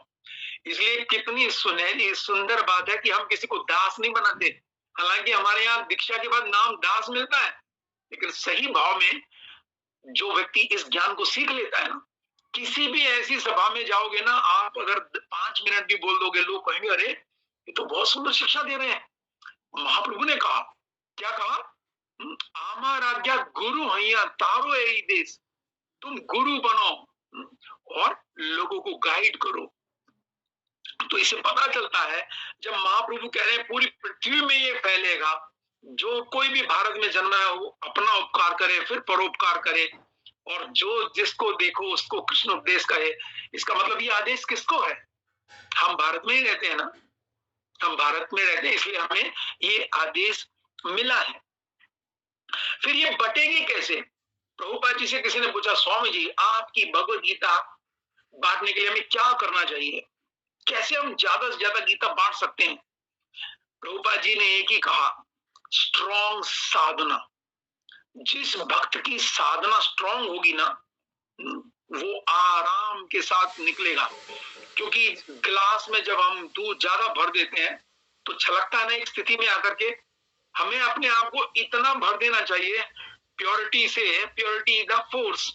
इसलिए कितनी सुनहरी सुंदर बात है कि हम किसी को दास नहीं बनाते। हालांकि हमारे यहाँ दीक्षा के बाद नाम दास मिलता है, लेकिन सही भाव में जो व्यक्ति इस ज्ञान को सीख लेता है ना, किसी भी ऐसी सभा में जाओगे ना, आप अगर 5 मिनट भी बोल दोगे, लोग कहेंगे अरे ये तो बहुत सुंदर शिक्षा दे रहे हैं। महाप्रभु ने कहा, क्या कहा? आमार आज्ञा गुरु हैया तारो यही देश, तुम गुरु बनो और लोगों को गाइड करो। तो इसे पता चलता है, जब महाप्रभु कह रहे हैं पूरी पृथ्वी में ये फैलेगा, जो कोई भी भारत में जन्मा है वो अपना उपकार करे फिर परोपकार करे, और जो जिसको देखो उसको कृष्ण उपदेश कहे। इसका मतलब ये आदेश किसको है? हम भारत में ही रहते हैं ना, हम भारत में रहते हैं, इसलिए हमें ये आदेश मिला है। फिर ये बटेगी कैसे? प्रभुपाद जी से किसी ने पूछा, स्वामी जी आपकी भगवत गीता बांटने के लिए हमें क्या करना चाहिए, कैसे हम ज्यादा से ज्यादा गीता बांट सकते हैं? प्रभुपाद जी ने एक ही कहा, स्ट्रॉन्ग साधना। जिस भक्त की साधना स्ट्रॉन्ग होगी ना, वो आराम के साथ निकलेगा। क्योंकि गिलास में जब हम दूध ज्यादा भर देते हैं तो छलकता ना, एक स्थिति में आकर के हमें अपने आप को इतना भर देना चाहिए प्योरिटी से, प्योरिटी द फोर्स,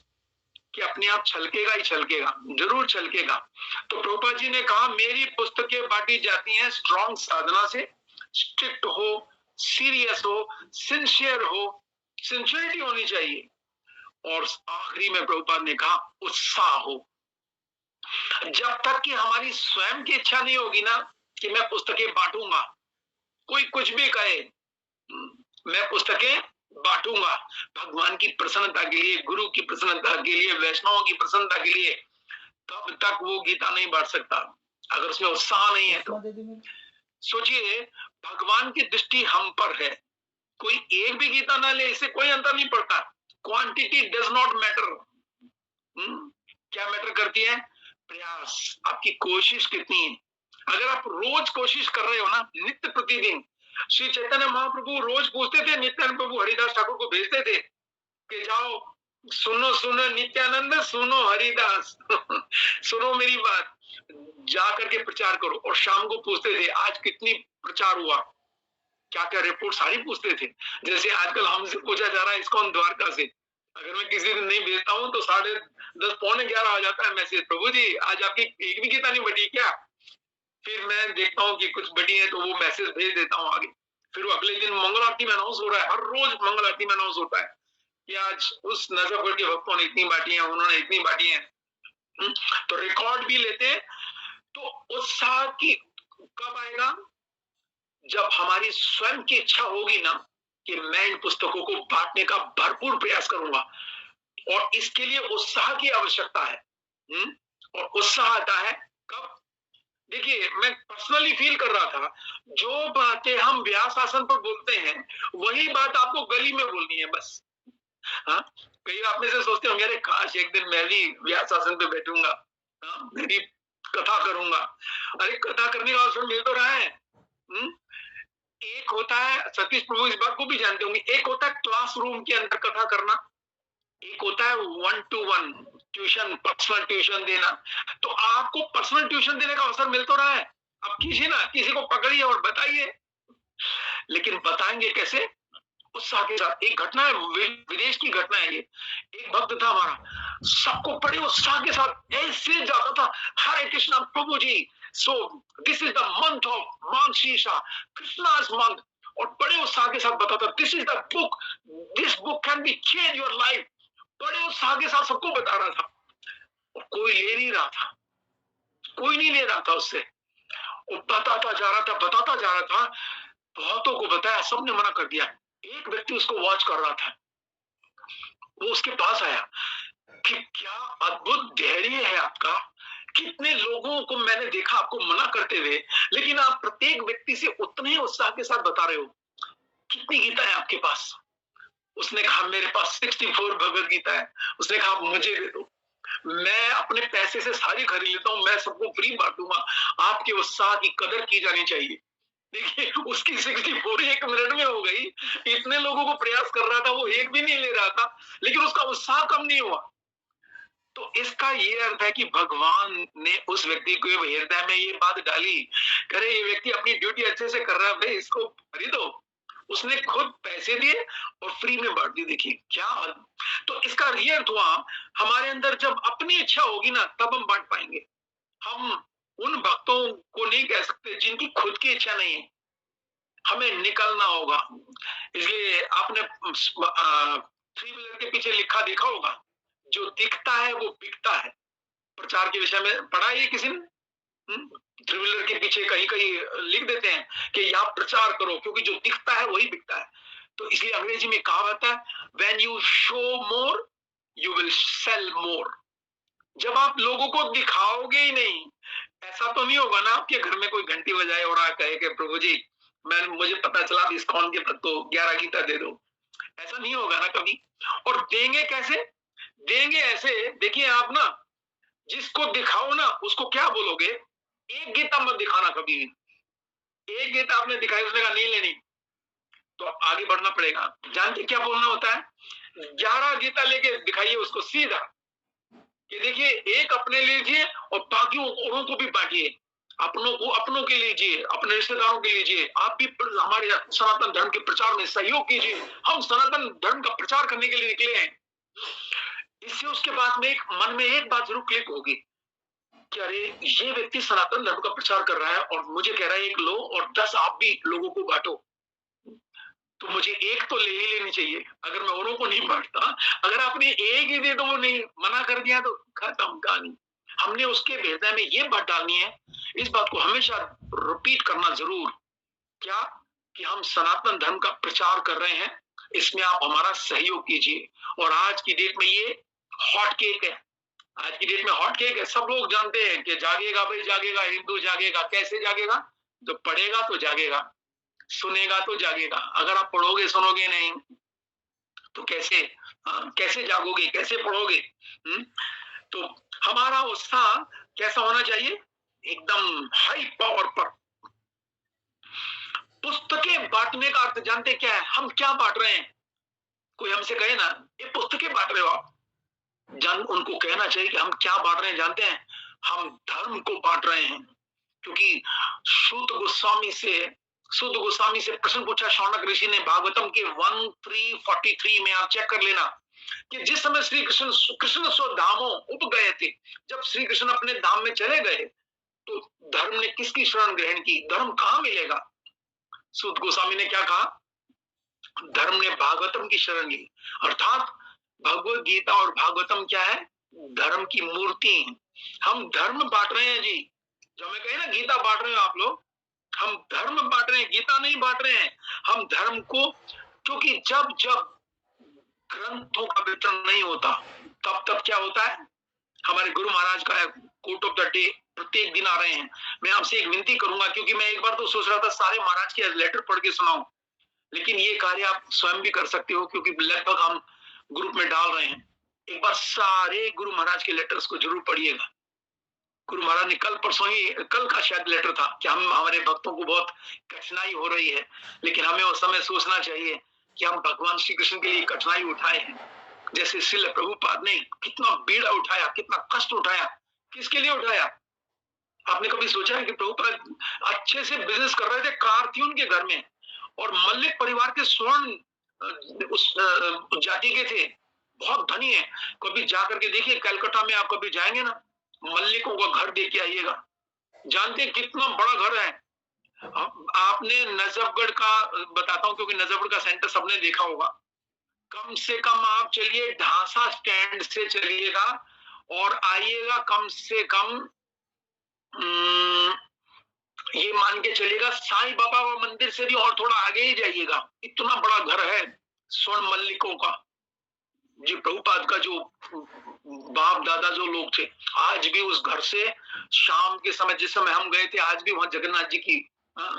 कि अपने आप छलकेगा ही छलकेगा, जरूर छलकेगा। तो प्रभुपाद जी ने कहा, मेरी पुस्तकें बांटी जाती हैं स्ट्रॉन्ग साधना से, स्ट्रिक्ट हो, सीरियस हो, सिंसियर हो, सिंसियरिटी होनी चाहिए, और आखिरी में प्रभुपाद ने कहा उत्साह हो। जब तक कि हमारी स्वयं की इच्छा नहीं होगी ना कि मैं पुस्तकें बांटूंगा, कोई कुछ भी कहे मैं पुस्तकें बांटूंगा भगवान की प्रसन्नता के लिए, गुरु की प्रसन्नता के लिए, वैष्णवों की प्रसन्नता के लिए, तब तक वो गीता नहीं बांट सकता अगर उसमें उत्साह नहीं है तो। सोचिए, भगवान की दृष्टि हम पर है, कोई एक भी गीता ना ले, इससे कोई अंतर नहीं पड़ता। Quantity does not matter. क्या मैटर करती है? प्रयास, आपकी कोशिश कितनी है। अगर आप रोज कोशिश कर रहे हो ना, नित्य प्रतिदिन, श्री चैतन्य महाप्रभु रोज पूछते थे, नित्यानंद प्रभु हरिदास ठाकुर को भेजते थे कि जाओ सुनो सुनो नित्यानंद, सुनो हरिदास सुनो मेरी बात, जा करके प्रचार करो। और शाम को पूछते थे आज कितनी प्रचार हुआ, क्या क्या रिपोर्ट सारी पूछते थे। जैसे आजकल हमसे पूछा जा रहा है इस्कॉन द्वारका से, अगर मैं किसी दिन नहीं भेजता हूँ तो 10:30 पौने 11 आ जाता है मैसेज, प्रभु जी आज आपकी एक भी गीता नहीं बटी क्या? फिर मैं देखता हूँ कि कुछ बटी है तो वो मैसेज भेज देता हूँ आगे। फिर वो अगले दिन मंगल आरती में अनाउंस हो रहा है, हर रोज मंगल आरती में अनाउंस होता है कि आज उस नजफगढ़ के भक्तों ने इतनी बांटी है, उन्होंने इतनी बांटी है। तो रिकॉर्ड भी लेते हैं। तो उत्साह की कब आएगा? जब हमारी स्वयं की इच्छा होगी ना कि मैं इन पुस्तकों को बांटने का भरपूर प्रयास करूंगा, और इसके लिए उत्साह की आवश्यकता है। और उत्साह आता है कब? देखिए, मैं पर्सनली फील कर रहा था, जो बातें हम व्यास आसन पर बोलते हैं वही बात आपको गली में बोलनी है बस। हाँ, कई आप में से सोचते होंगे अरे काश एक दिन मैं भी व्यास आसन पे बैठूंगा, मैं भी कथा करूंगा। अरे कथा करने का अवसर मिल तो रहा है। एक होता है, सतीश प्रभु इस बात को भी जानते होंगे, एक होता है क्लासरूम के अंदर कथा करना, एक होता है 1-to-1 ट्यूशन, पर्सनल ट्यूशन देना। तो आपको पर्सनल ट्यूशन देने का अवसर मिल तो रहा है, अब कीजिए ना, किसी को पकड़िए और बताइए। लेकिन बताएंगे कैसे? उत्साह के साथ। एक घटना है, विदेश की घटना है ये। एक भक्त था हमारा, सबको बड़े उत्साह के साथ ऐसे जाता था, हरे कृष्णा प्रभु जी, so this is the month of Margashirsha, Krishna's month, और बड़े उत्साह के साथ बताता, this is the book, this book can be change your life. बड़े उत्साह के साथ सबको बता रहा था, और कोई ले नहीं रहा था, कोई नहीं ले रहा था उससे। वो बताता जा रहा था, बताता जा रहा था, बहुतों को बताया, सबने मना कर दिया। एक व्यक्ति उसको वॉच कर रहा था, वो उसके पास आया, कि क्या अद्भुत धैर्य है आपका। कितने लोगों को मैंने देखा आपको मना करते हुए, लेकिन आप प्रत्येक व्यक्ति से उतने ही उत्साह के साथ बता रहे हो। कितनी गीता है आपके पास? उसने कहा मेरे पास 64 भगवत गीता है। उसने कहा आप मुझे दे दो, मैं अपने पैसे से सारी खरीद लेता हूँ, मैं सबको फ्री बांटूंगा। आपके उत्साह की कदर की जानी चाहिए। देखिए उसकी 64 एक मिनट में हो गई। इतने लोगों को प्रयास कर रहा था, वो एक भी नहीं ले रहा था, लेकिन उसका उत्साह कम नहीं हुआ। तो इसका ये अर्थ है कि भगवान ने उस व्यक्ति को हृदय में ये बात डाली, करे ये व्यक्ति अपनी ड्यूटी अच्छे से कर रहा है, भाई इसको खरीदो। उसने खुद पैसे दिए और फ्री में बांट दी। देखिए क्या। तो इसका ये अर्थ हुआ, हमारे अंदर जब अपनी इच्छा होगी ना, तब हम बांट पाएंगे। हम उन भक्तों को नहीं कह सकते जिनकी खुद की इच्छा नहीं है, हमें निकलना होगा। इसलिए आपने थ्री व्हीलर के पीछे लिखा देखा होगा, जो दिखता है वो बिकता है। प्रचार के विषय में पढ़ा है किसी ने? थ्री व्हीलर के पीछे कहीं कहीं लिख देते हैं कि यहाँ प्रचार करो, क्योंकि जो दिखता है वही बिकता है। तो इसलिए अंग्रेजी में कहावत है, when you show more you will sell more. जब आप लोगों को दिखाओगे ही नहीं, ऐसा तो नहीं होगा ना आपके घर में कोई घंटी बजाए और आ कहे कि प्रभु जी मुझे पता चला इस्कॉन के तक तो 11 गीता दे दो। ऐसा नहीं होगा ना कभी। और देंगे कैसे? देंगे ऐसे, देखिए आप ना, जिसको दिखाओ ना उसको क्या बोलोगे, एक गीता मत दिखाना कभी भी। एक गीता आपने दिखाई, उसने कहा नहीं लेनी, तो आगे बढ़ना पड़ेगा। जानते क्या बोलना होता है? 11 गीता लेके दिखाइए उसको सीधा, कि देखिए एक अपने लीजिए और बाकी औरों को भी बांटिए। अपनों को अपनों के लीजिए, अपने रिश्तेदारों के लीजिए। आप भी हमारे सनातन धर्म के प्रचार में सहयोग कीजिए। हम सनातन धर्म का प्रचार करने के लिए निकले हैं। इससे उसके बाद में मन में एक बात जरूर क्लिक होगी कि अरे ये व्यक्ति सनातन धर्म का प्रचार कर रहा है और मुझे कह रहा है एक लो और 10 आप भी लोगों को बांटो, तो मुझे एक तो ले ही लेनी चाहिए। अगर मैं औरों को नहीं बांटता, अगर आपने एक ही दे तो वो नहीं, मना कर दिया तो खत्म कहानी। हमने उसके हृदय में ये बात डालनी है, इस बात को हमेशा रिपीट करना जरूर, क्या कि हम सनातन धर्म का प्रचार कर रहे हैं, इसमें आप हमारा सहयोग कीजिए। और आज की डेट में ये हॉट केक है। आज की डेट में हॉट केक है। सब लोग जानते हैं कि जागेगा भाई जागेगा, हिंदू जागेगा। कैसे जागेगा? जब पढ़ेगा तो जागेगा, सुनेगा तो जागेगा। अगर आप पढ़ोगे सुनोगे नहीं तो कैसे जागोगे, कैसे पढ़ोगे? तो हमारा उत्साह कैसा होना चाहिए? एकदम हाई पावर पर। पुस्तकें बांटने का अर्थ जानते क्या है? हम क्या बांट रहे हैं? कोई हमसे कहे ना ये पुस्तकें बांट रहे हो आप, उनको कहना चाहिए कि हम क्या बांट रहे हैं जानते हैं? हम धर्म को बांट रहे हैं। क्योंकि शुद्ध गोस्वामी से प्रश्न पूछा शौनक ऋषि ने, भागवतम के 1343 में आप चेक कर लेना कि जिस समय श्री कृष्ण स्वधामों उप गए थे, जब श्री कृष्ण अपने धाम में चले गए तो धर्म ने किसकी शरण ग्रहण की? धर्म कहां मिलेगा? शुद्ध गोस्वामी ने क्या कहा? धर्म ने भागवतम की शरण ली। अर्थात भगवत गीता और भागवतम क्या है? धर्म की मूर्ति है। हम धर्म बांट रहे हैं जी। जो मैं कहे ना गीता बांट रहे हो आप लोग, हम धर्म बांट रहे हैं, गीता नहीं बांट रहे हैं। हम धर्म को, क्योंकि जब जब ग्रंथों का वितरण नहीं होता तब तब क्या होता है? हमारे गुरु महाराज का कोट ऑफ द डे प्रत्येक दिन आ रहे हैं। मैं आपसे एक विनती करूंगा, क्योंकि मैं एक बार तो सोच रहा था सारे महाराज के लेटर पढ़ के सुनाऊं, लेकिन ये कार्य आप स्वयं भी कर सकते हो, क्योंकि लगभग हम ग्रुप में डाल रहे हैं। एक बार सारे गुरु महाराज के लेटर्स को जरूर पढ़िएगा। गुरु महाराज ने कल का शायद लेटर था कि हम हमारे भक्तों को बहुत कठिनाई हो रही है, लेकिन हमें उस समय सोचना चाहिए कि हम भगवान श्री कृष्ण के लिए कठिनाई उठाए हैं। जैसे श्रील प्रभुपाद ने कितना बीड़ा उठाया, कितना कष्ट उठाया। किसके लिए उठाया? आपने कभी सोचा है कि प्रभुपाद अच्छे से बिजनेस कर रहे थे, कार थी उनके घर में, और मल्लिक परिवार के स्वर्ण उस जाति के थे, बहुत धनी है। कभी जाकर के देखिए, कलकत्ता में आप कभी जाएंगे ना, मल्लिकों का घर देख के आइएगा। जानते कितना बड़ा घर है? आपने नजफगढ़ का बताता हूं, क्योंकि नजफगढ़ का सेंटर सबने देखा होगा। कम से कम आप चलिए ढांसा स्टैंड से चलिएगा और आइएगा कम से कम ये मान के चलिएगा साईं बाबा मंदिर से भी और थोड़ा आगे ही जाइएगा। इतना बड़ा घर है स्वर्ण मल्लिकों का। जी प्रभुपाद का जो बाप दादा जो लोग थे, आज भी उस घर से शाम के समय, जिस समय हम गए थे, आज भी वहां जगन्नाथ जी की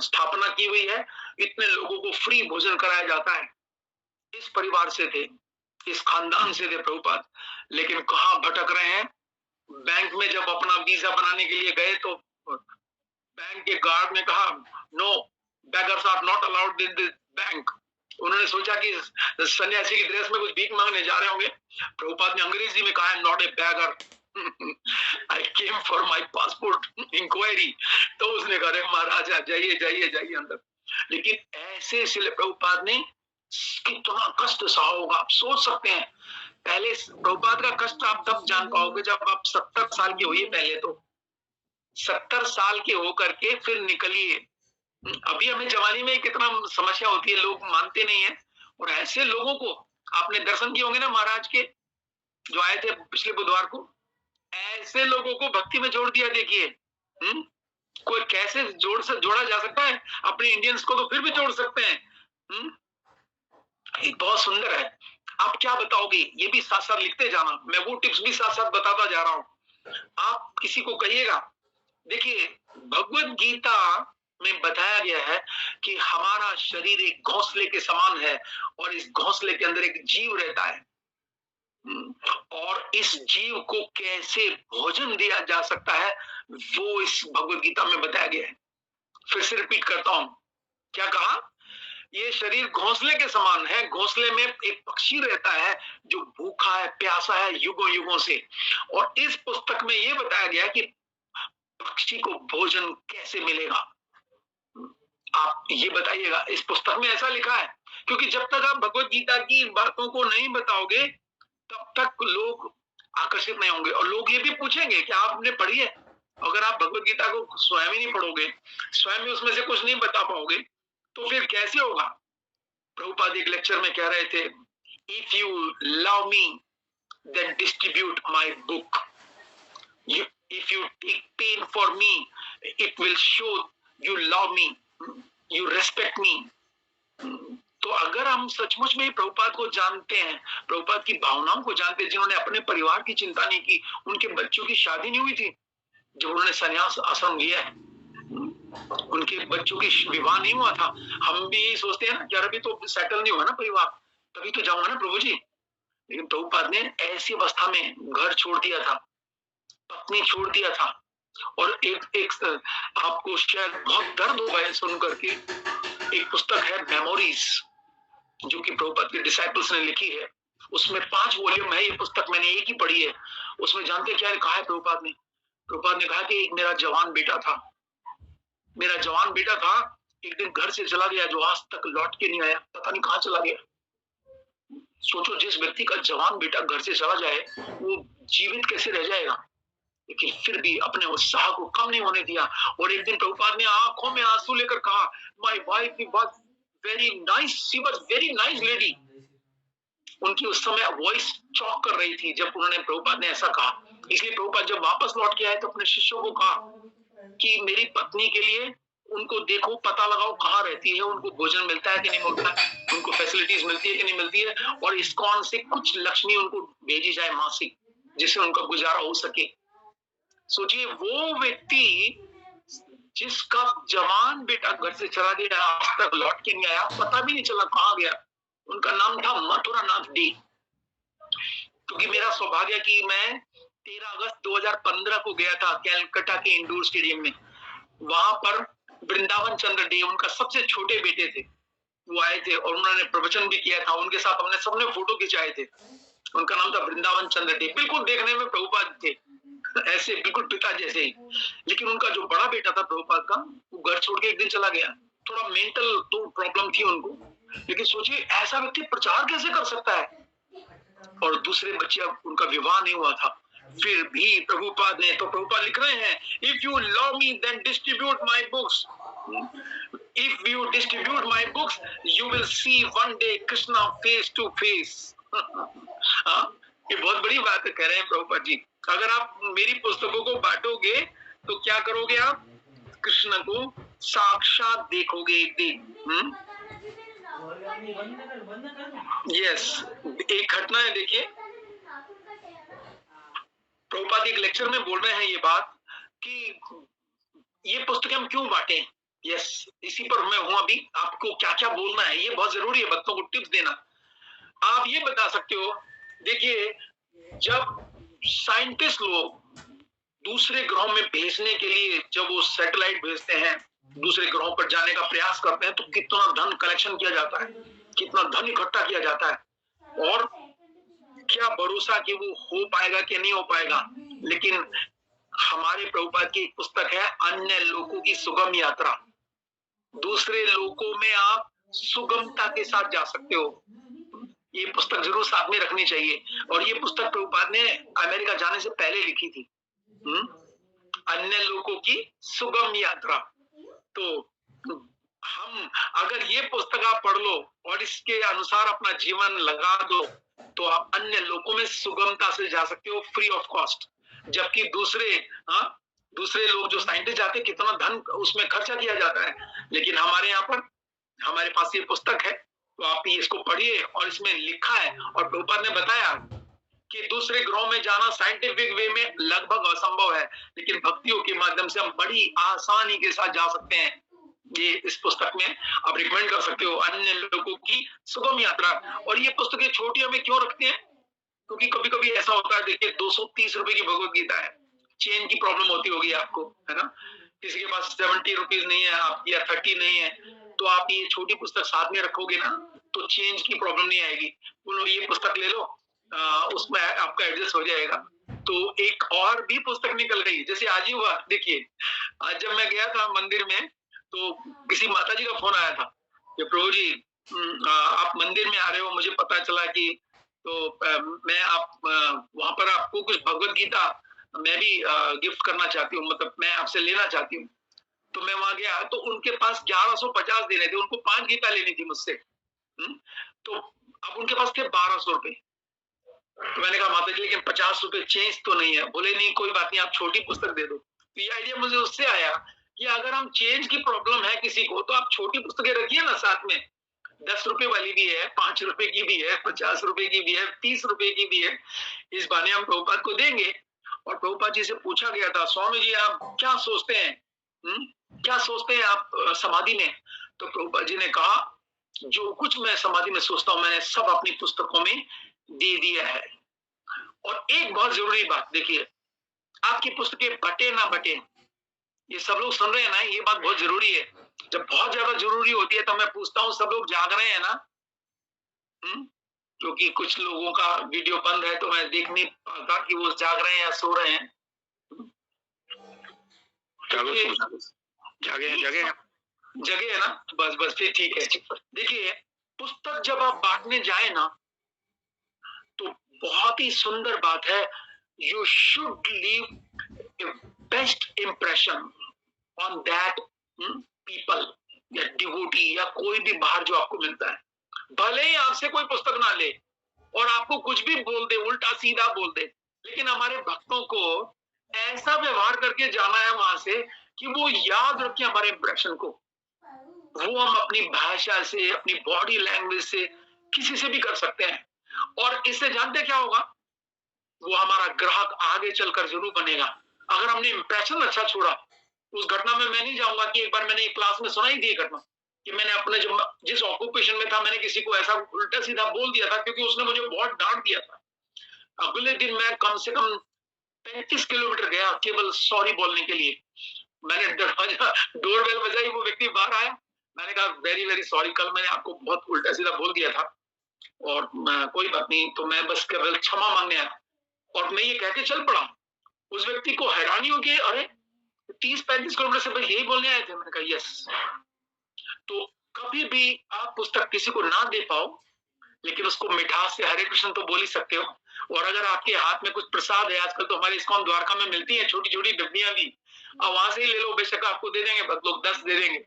स्थापना की हुई है। इतने लोगों को फ्री भोजन कराया जाता है। इस परिवार से थे, इस खानदान से थे प्रभुपाद, लेकिन कहाँ भटक रहे हैं। बैंक में जब अपना वीजा बनाने के लिए गए तो बैंक के गार्ड ने कहा, no, beggars are not allowed in this bank. उन्होंने सोचा कि सन्यासी की ड्रेस में कुछ भीख मांगने जा रहे होंगे। प्रभुपाद ने अंग्रेजी में कहा, not a beggar, I came for my passport inquiry. तो उसने कहा, महाराजा जाइए जाइए जाइए अंदर। लेकिन ऐसे इसलिए प्रभुपाद ने कितना कष्ट सहा होगा, आप सोच सकते हैं। पहले प्रभुपाद का कष्ट आप तब जान पाओगे जब आप 70 साल के होइए। पहले तो 70 साल के होकर के फिर निकलिए। अभी हमें जवानी में कितना समस्या होती है, लोग मानते नहीं है। और ऐसे लोगों को आपने दर्शन किए होंगे ना महाराज के, जो आए थे पिछले बुधवार को, ऐसे लोगों को भक्ति में जोड़ दिया। देखिए कोई कैसे जोड़ा जा सकता है। अपने इंडियंस को तो फिर भी जोड़ सकते हैं। बहुत सुंदर है। आप क्या बताओगे, ये भी साथ साथ लिखते जाना, मैं वो टिप्स भी साथ साथ बताता जा रहा हूं। आप किसी को कहिएगा, देखिए भगवत गीता में बताया गया है कि हमारा शरीर एक घोंसले के समान है और इस घोंसले के अंदर एक जीव रहता है। और इस जीव को कैसे भोजन दिया जा सकता है, वो इस भगवत गीता में बताया गया है। फिर से रिपीट करता हूं, क्या कहा? ये शरीर घोंसले के समान है। घोंसले में एक पक्षी रहता है जो भूखा है, प्यासा है युगों युगों से। और इस पुस्तक में ये बताया गया है कि पक्षी को भोजन कैसे मिलेगा। आप ये बताइएगा, इस पुस्तक में ऐसा लिखा है। क्योंकि जब तक आप भगवत गीता की बातों को नहीं बताओगे तब तक लोग आकर्षित नहीं होंगे। और लोग ये भी पूछेंगे कि आपने पढ़ी है। अगर आप भगवत गीता को स्वयं ही नहीं पढ़ोगे, स्वयं ही उसमें से कुछ नहीं बता पाओगे, तो फिर कैसे होगा। प्रभुपाद एक लेक्चर में कह रहे थे, if you love me then distribute my book, if you take pain for me it will show you love me, you respect me। तो अगर हम सचमुच में प्रभुपाद को जानते हैं, प्रभुपाद की भावनाओं को जानते हैं, जिन्होंने अपने परिवार की चिंता नहीं की, उनके बच्चों की शादी नहीं हुई थी जब उन्होंने संन्यास आश्रम लिया है, उनके बच्चों की विवाह नहीं हुआ था। हम भी यही सोचते हैं ना कि अभी तो सेटल नहीं हुआ ना परिवार, तभी तो जाऊंगा ना प्रभु जी। लेकिन प्रभुपाद ने ऐसी अवस्था में घर छोड़ दिया था, पत्नी छोड़ दिया था। और एक आपको शायद बहुत दर्द होगा सुन करके, एक पुस्तक है मेमोरीज, जो कि प्रभुपाद के डिसाइपल्स ने लिखी है। उसमें 5 वॉल्यूम है ये पुस्तक, मैंने एक ही पढ़ी है। उसमें जानते क्या लिखा है प्रभुपाद ने? प्रभुपाद ने कहा कि एक मेरा जवान बेटा था, मेरा जवान बेटा था, एक दिन घर से चला गया, जो आज तक लौट के नहीं आया, पता नहीं कहाँ चला गया। सोचो, जिस व्यक्ति का जवान बेटा घर से चला जाए वो जीवित कैसे रह जाएगा। लेकिन फिर भी अपने उत्साह को कम नहीं होने दिया। और एक दिन प्रभुपाद ने आंखों में आंसू लेकर कहा, my wife was very nice, she was very nice lady. उनकी उस समय वॉइस चौंक कर रही थी जब उन्होंने, प्रभुपाद ने ऐसा कहा। इसलिए प्रभुपाद जब वापस लौट के आए तो अपने शिष्यों को कहा कि मेरी पत्नी के लिए उनको देखो, पता लगाओ कहाँ रहती है, उनको भोजन मिलता है कि नहीं मिलता है, उनको फैसिलिटीज मिलती है कि नहीं मिलती है, और इस्कॉन से कुछ लक्ष्मी उनको भेजी जाए मासिक, जिससे उनका गुजारा हो सके। सोचिए, वो व्यक्ति जिसका जवान बेटा घर से चला गया, आज तक लौट के नहीं आया, पता भी नहीं चला कहाँ गया, उनका नाम था मथुरा नाथ डी। क्योंकि मेरा सौभाग्य कि मैं 13 अगस्त 2015 को गया था कैलकाटा के इंडोर स्टेडियम में। वहां पर वृंदावन चंद्र डे, उनका सबसे छोटे बेटे थे, वो आए थे और उन्होंने प्रवचन भी किया था। उनके साथ हमने सबने फोटो खिंचाए थे। उनका नाम था वृंदावन चंद्र डे। बिल्कुल देखने में प्रभुपाद थे, ऐसे बिल्कुल पिता जैसे ही। लेकिन उनका जो बड़ा बेटा था प्रभुपाद का, वो घर छोड़ के एक दिन चला गया। थोड़ा मेंटल तो प्रॉब्लम थी उनको, लेकिन सोचिए ऐसा व्यक्ति प्रचार कैसे कर सकता है। और दूसरे बच्चे, उनका विवाह नहीं हुआ था, फिर भी प्रभुपाद ने, तो प्रभुपाद लिख रहे हैं, if you love me then distribute my books, if you distribute my books you will see one day Krishna face to face. ये बहुत बड़ी बात कह रहे हैं प्रभुपाद जी। अगर आप मेरी पुस्तकों को बांटोगे तो क्या करोगे, आप कृष्ण को साक्षात देखोगे एक दिन। यस, एक घटना है, देखिए प्रभुपाद एक लेक्चर में बोल रहे हैं ये बात कि ये पुस्तकें हम क्यों बांटे। यस, इसी पर मैं हूं अभी। आपको क्या क्या बोलना है ये बहुत जरूरी है, बच्चों को टिप्स देना। आप ये बता सकते हो, देखिए जब साइंटिस्ट लोग दूसरे ग्रहों में भेजने के लिए जब वो सैटेलाइट भेजते हैं, दूसरे ग्रहों पर जाने का प्रयास करते हैं, तो कितना धन कलेक्शन किया जाता है, कितना धन इकट्ठा किया जाता है, और क्या भरोसा कि वो हो पाएगा कि नहीं हो पाएगा। लेकिन हमारे प्रभुपाद की एक पुस्तक है, अन्य लोकों की सुगम यात्रा। दूसरे लोकों में आप सुगमता के साथ जा सकते हो। ये पुस्तक जरूर साथ में रखनी चाहिए। और ये पुस्तक प्रभुपाद ने अमेरिका जाने से पहले लिखी थी, अन्य लोकों की सुगम यात्रा। तो हम अगर ये पुस्तक आप पढ़ लो और इसके अनुसार अपना जीवन लगा दो, तो आप अन्य लोकों में सुगमता से जा सकते हो, फ्री ऑफ कॉस्ट। जबकि दूसरे लोग जो साइंटिस्ट जाते हैं, कितना धन उसमें खर्चा किया जाता है। लेकिन हमारे यहाँ पर हमारे पास ये पुस्तक है, तो आप इसको पढ़िए। और इसमें लिखा है और प्रभुपाद ने बताया कि दूसरे ग्रहों में जाना साइंटिफिक वे में लगभग असंभव है, लेकिन भक्तियों के माध्यम से हम बड़ी आसानी के साथ जा सकते हैं। ये इस पुस्तक में आप रिकमेंड कर सकते हो, अन्य लोगों की सुगम यात्रा। और ये पुस्तकें छोटी हमें क्यों रखते हैं? क्योंकि कभी कभी ऐसा होता है, देखिए 230 रुपए की भगवत गीता है, चेन की प्रॉब्लम होती होगी आपको, है ना। किसी के पास 70 रुपीज नहीं है, आप या 30 नहीं है, तो आप ये छोटी पुस्तक साथ में रखोगे ना, तो चेंज की प्रॉब्लम नहीं आएगी। बोलो ये पुस्तक ले लो, उसमें आपका एडजस्ट हो जाएगा। तो एक और भी पुस्तक निकल गई, जैसे आज ही हुआ। देखिए आज जब मैं गया था मंदिर में, तो किसी माता जी का फोन आया था कि प्रभु जी आप मंदिर में आ रहे हो, मुझे पता चला कि, तो मैं आप वहां पर आपको कुछ भगवत गीता मैं भी गिफ्ट करना चाहती हूँ, मतलब मैं आपसे लेना चाहती हूँ। तो मैं वहां गया, तो उनके पास 1150 देने थे, उनको 5 गीता लेनी थी मुझसे। तो अब उनके पास थे 1200 रुपए। तो मैंने कहा माता जी लेकिन 50 रुपए चेंज तो नहीं है। बोले नहीं कोई बात नहीं, आप छोटी पुस्तक दे दो। तो ये आइडिया मुझे उससे आया कि अगर हम चेंज की प्रॉब्लम है किसी को, तो आप छोटी पुस्तकें रखिए ना साथ में। 10 रुपए वाली भी है, 5 रुपए की भी है, 50 रुपए की भी है, 30 रुपए की भी है। इस बहाने हम प्रभुपाद को देंगे। और प्रभुपाद जी से पूछा गया था, स्वामी जी आप क्या सोचते हैं, क्या सोचते हैं आप समाधि में? तो प्रभुपाद जी ने कहा जो कुछ मैं समाधि में सोचता हूं, मैंने सब अपनी पुस्तकों में दे दिया है। और एक बहुत जरूरी बात, देखिए आपकी पुस्तकें बटे ना बटे, ये सब लोग सुन रहे हैं ना, ये बात बहुत जरूरी है। जब बहुत ज्यादा जरूरी होती है तो मैं पूछता हूँ सब लोग जाग रहे हैं ना? क्योंकि कुछ लोगों का वीडियो बंद है, तो मैं देख नहीं पाता कि वो जाग रहे हैं या सो रहे हैं। जगह है ना, बस फिर ठीक है। देखिए पुस्तक जब आप बांटने जाए ना, तो बहुत ही सुंदर बात है, you should leave best impression on that people या डिवोटी या कोई भी बाहर जो आपको मिलता है। भले ही आपसे कोई पुस्तक ना ले और आपको कुछ भी बोल दे, उल्टा सीधा बोल दे, लेकिन हमारे भक्तों को ऐसा व्यवहार करके जाना है वहां से कि वो याद रखे हमारे इंप्रेशन को। वो हम अपनी भाषा से, अपनी बॉडी लैंग्वेज से, किसी से भी कर सकते हैं। और इससे जानते क्या होगा, वो हमारा ग्राहक आगे चलकर जरूर बनेगा। अगर हमने इंप्रेशन अच्छा छोड़ा, उस घटना में मैं नहीं जाऊंगा कि एक बार मैंने एक क्लास में सुनाई थी घटना कि मैंने अपने जिस ऑक्यूपेशन में था, मैंने किसी को ऐसा उल्टा सीधा बोल दिया था क्योंकि उसने मुझे बहुत डांट दिया था। अगले दिन मैं कम से कम 35 किलोमीटर गया केवल सॉरी बोलने के लिए। मैंने डोरबेल बजाई, वो व्यक्ति बाहर आया, मैंने कहा वेरी वेरी सॉरी, कल मैंने आपको बहुत उल्टा सीधा बोल दिया था और कोई बात नहीं, तो मैं बस केवल क्षमा मांगने आया। और मैं ये कह के चल पड़ा। उस व्यक्ति को हैरानी हो गई, अरे 30-35 किलोमीटर से यही बोलने आए थे। मैंने कहा यस। तो कभी भी आप पुस्तक किसी को ना दे पाओ, लेकिन उसको मिठास से हरे कृष्ण तो बोल ही सकते हो। और अगर आपके हाथ में कुछ प्रसाद है, आजकल तो हमारे इस्कॉन द्वारका में मिलती है छोटी छोटी डब्बियां भी, अब वहां से ही ले लो, बेशक आपको दे देंगे, लोग 10 दे देंगे,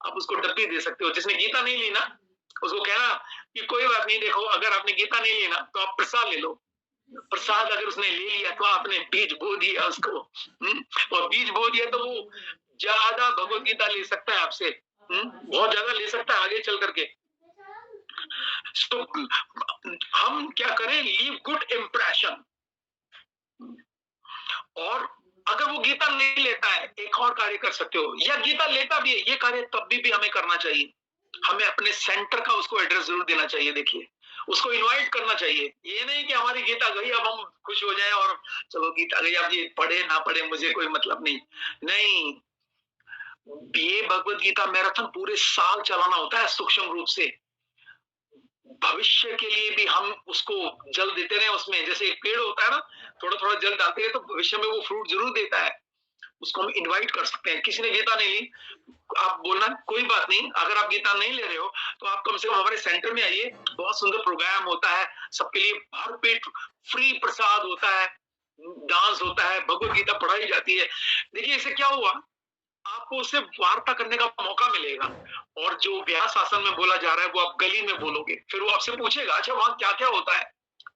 आप उसको डब्बी दे सकते हो। जिसने गीता नहीं ली ना, उसको कहना कि कोई बात नहीं, देखो अगर आपने गीता नहीं ली ना, तो आप प्रसाद ले लो। प्रसाद अगर उसने ले लिया तो आपने बीज बो दिया उसको, और बीज बो दिया तो वो ज्यादा भगवत गीता ले सकता है आपसे, बहुत ज्यादा ले सकता है आगे चल करके। तो हम क्या क्या करें, लीव गुड इम्प्रेशन। और अगर वो गीता नहीं लेता है, एक और कार्य कर सकते हो, या गीता लेता भी है, ये कार्य तब भी हमें करना चाहिए। हमें अपने सेंटर का उसको एड्रेस जरूर देना चाहिए। देखिए, उसको इनवाइट करना चाहिए। ये नहीं कि हमारी गीता गई अब हम खुश हो जाएं और चलो गीता गई, अब ये पढ़े ना पढ़े मुझे कोई मतलब नहीं। नहीं, ये भगवत गीता मैराथन पूरे साल चलाना होता है सूक्ष्म रूप से। भविष्य के लिए भी हम उसको जल देते रहे उसमें, जैसे एक पेड़ होता है ना, थोड़ा थोड़ा जल डालते हैं तो भविष्य में वो फ्रूट जरूर देता है। उसको हम इनवाइट कर सकते हैं। किसी ने गीता नहीं ली, आप बोलना कोई बात नहीं, अगर आप गीता नहीं ले रहे हो तो आप कम से कम हमारे सेंटर में आइए। बहुत सुंदर प्रोग्राम होता है, सबके लिए भरपेट फ्री प्रसाद होता है, डांस होता है, भगवत गीता पढ़ाई जाती है। देखिए, इससे क्या हुआ, आपको उससे वार्ता करने का मौका मिलेगा। और जो व्यास आसन में बोला जा रहा है वो आप गली में बोलोगे, फिर वो आपसे पूछेगा अच्छा वहां क्या क्या होता है,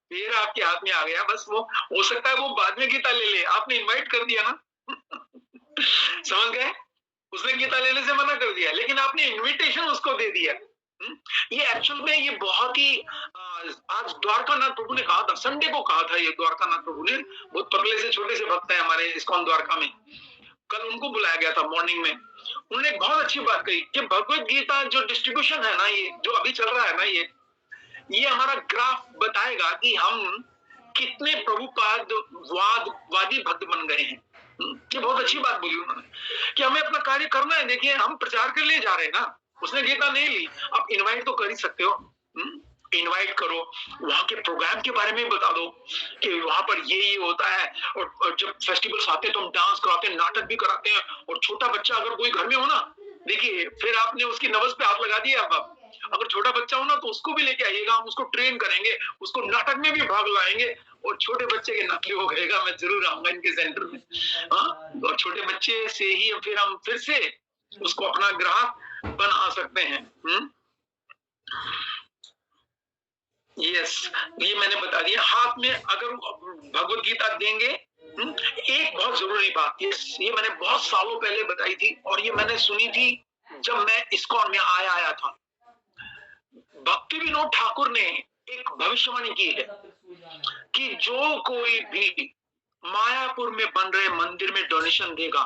फिर आपके हाथ में आ गया बस। वो हो सकता है वो बाद में गीता ले ले, आपने इनवाइट कर दिया ना। समझ गए, उसने गीता लेने से मना कर दिया, लेकिन आपने इनविटेशन उसको दे दिया। ये एक्चुअल में ये बहुत ही आज द्वारकानाथ प्रभु ने कहा था, संडे को कहा था ये द्वारकानाथ प्रभु ने। बहुत पगले से छोटे से भक्त है हमारे इस्कॉन द्वारका में, कल उनको बुलाया गया था मॉर्निंग में। उन्होंने एक बहुत अच्छी बात कही कि भगवत गीता जो डिस्ट्रीब्यूशन है ना, ये जो अभी चल रहा है ना, ये हमारा ग्राफ बताएगा कि हम कितने प्रभुपाद वादी भक्त बन गए हैं। ये बहुत अच्छी बात बोली उन्होंने कि हमें अपना कार्य करना है। देखिए, हम प्रचार के लिए जा रहे हैं ना, उसने गीता नहीं ली, आप इनवाइट तो कर ही सकते हो। इनवाइट करो, वहां के प्रोग्राम के बारे में बता दो कि वहां पर ये होता है, और जब फेस्टिवल्स आते हैं तो हम डांस कराते हैं, नाटक भी कराते हैं। और छोटा बच्चा अगर कोई घर में हो ना, देखिए फिर आपने उसकी नब्ज पे हाथ लगा दिया। अब अगर छोटा बच्चा हो ना तो उसको भी लेके आइएगा, हम उसको ट्रेन करेंगे, उसको नाटक में भी भाग लाएंगे। और छोटे बच्चे के नकली हो गएगा, मैं जरूर आऊंगा इनके सेंटर में। हाँ, और छोटे बच्चे से ही फिर हम फिर से उसको अपना ग्राहक बना सकते हैं। यस, ये मैंने बता दिया। हाथ में अगर भगवत गीता देंगे, एक बहुत जरूरी बात, ये मैंने बहुत सालों पहले बताई थी और ये मैंने सुनी थी जब मैं इस्कॉन में आया था। भक्ति विनोद ठाकुर ने एक भविष्यवाणी की है कि जो कोई भी मायापुर में बन रहे मंदिर में डोनेशन देगा,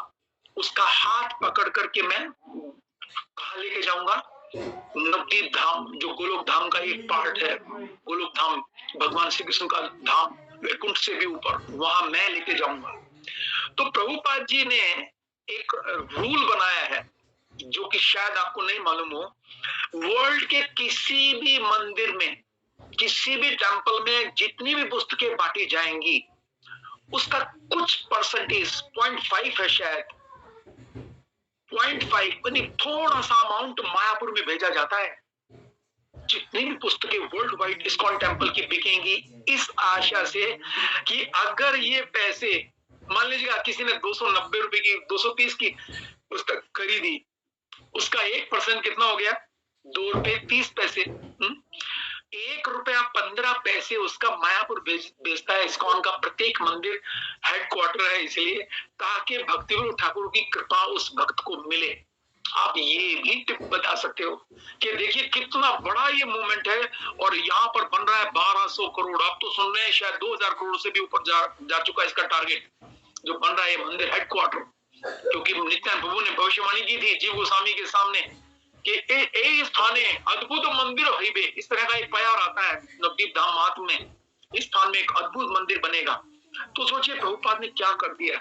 उसका हाथ पकड़ करके मैं कहाँ लेके जाऊंगा, नवदीप धाम, जो गोलोक धाम का एक पार्ट है। गोलोक धाम भगवान श्री कृष्ण का धाम, वैकुंठ से भी ऊपर, वहां मैं लेके जाऊंगा। तो प्रभुपाद जी ने एक रूल बनाया है जो कि शायद आपको नहीं मालूम हो। वर्ल्ड के किसी भी मंदिर में, किसी भी टेंपल में जितनी भी पुस्तकें बांटी जाएंगी, उसका कुछ परसेंटेज 0.5 है शायद, 0.5 यानी थोड़ा सा अमाउंट मायापुर में भेजा जाता है। जितनी भी पुस्तकें वर्ल्ड वाइड इस्कॉन टेंपल की बिकेंगी, इस आशा से कि अगर ये पैसे, मान लीजिएगा किसी ने 290 रुपए की, 230 की पुस्तक खरीदी, उसका 1% कितना हो गया, 2 रुपए 30 पैसे। 1 रुपया 15 पैसे उसका मायापुर बेचता है इस्कॉन का प्रत्येक मंदिर, हेडक्वार्टर है इसलिए, ताकि भक्ति विनोद ठाकुर की कृपा उस भक्त को मिले। आप ये भी टिप बता सकते हो कि देखिए कितना बड़ा ये मूवमेंट है, और यहाँ पर बन रहा है 1200 करोड़, अब तो सुन रहे हैं शायद 2000 करोड़ से भी ऊपर जा चुका है इसका टारगेट, जो बन रहा है मंदिर हेडक्वार्टर। क्योंकि नित्यानंद प्रभु ने भविष्यवाणी की थी जीव गोस्वामी के सामने कि ए स्थाने अद्भुत मंदिर हईबे, इस तरह का एक प्यार आता है नवदीप धाम महात्म में, इस स्थान में एक अद्भुत मंदिर बनेगा। तो सोचिए प्रभुपाद ने क्या कर दिया,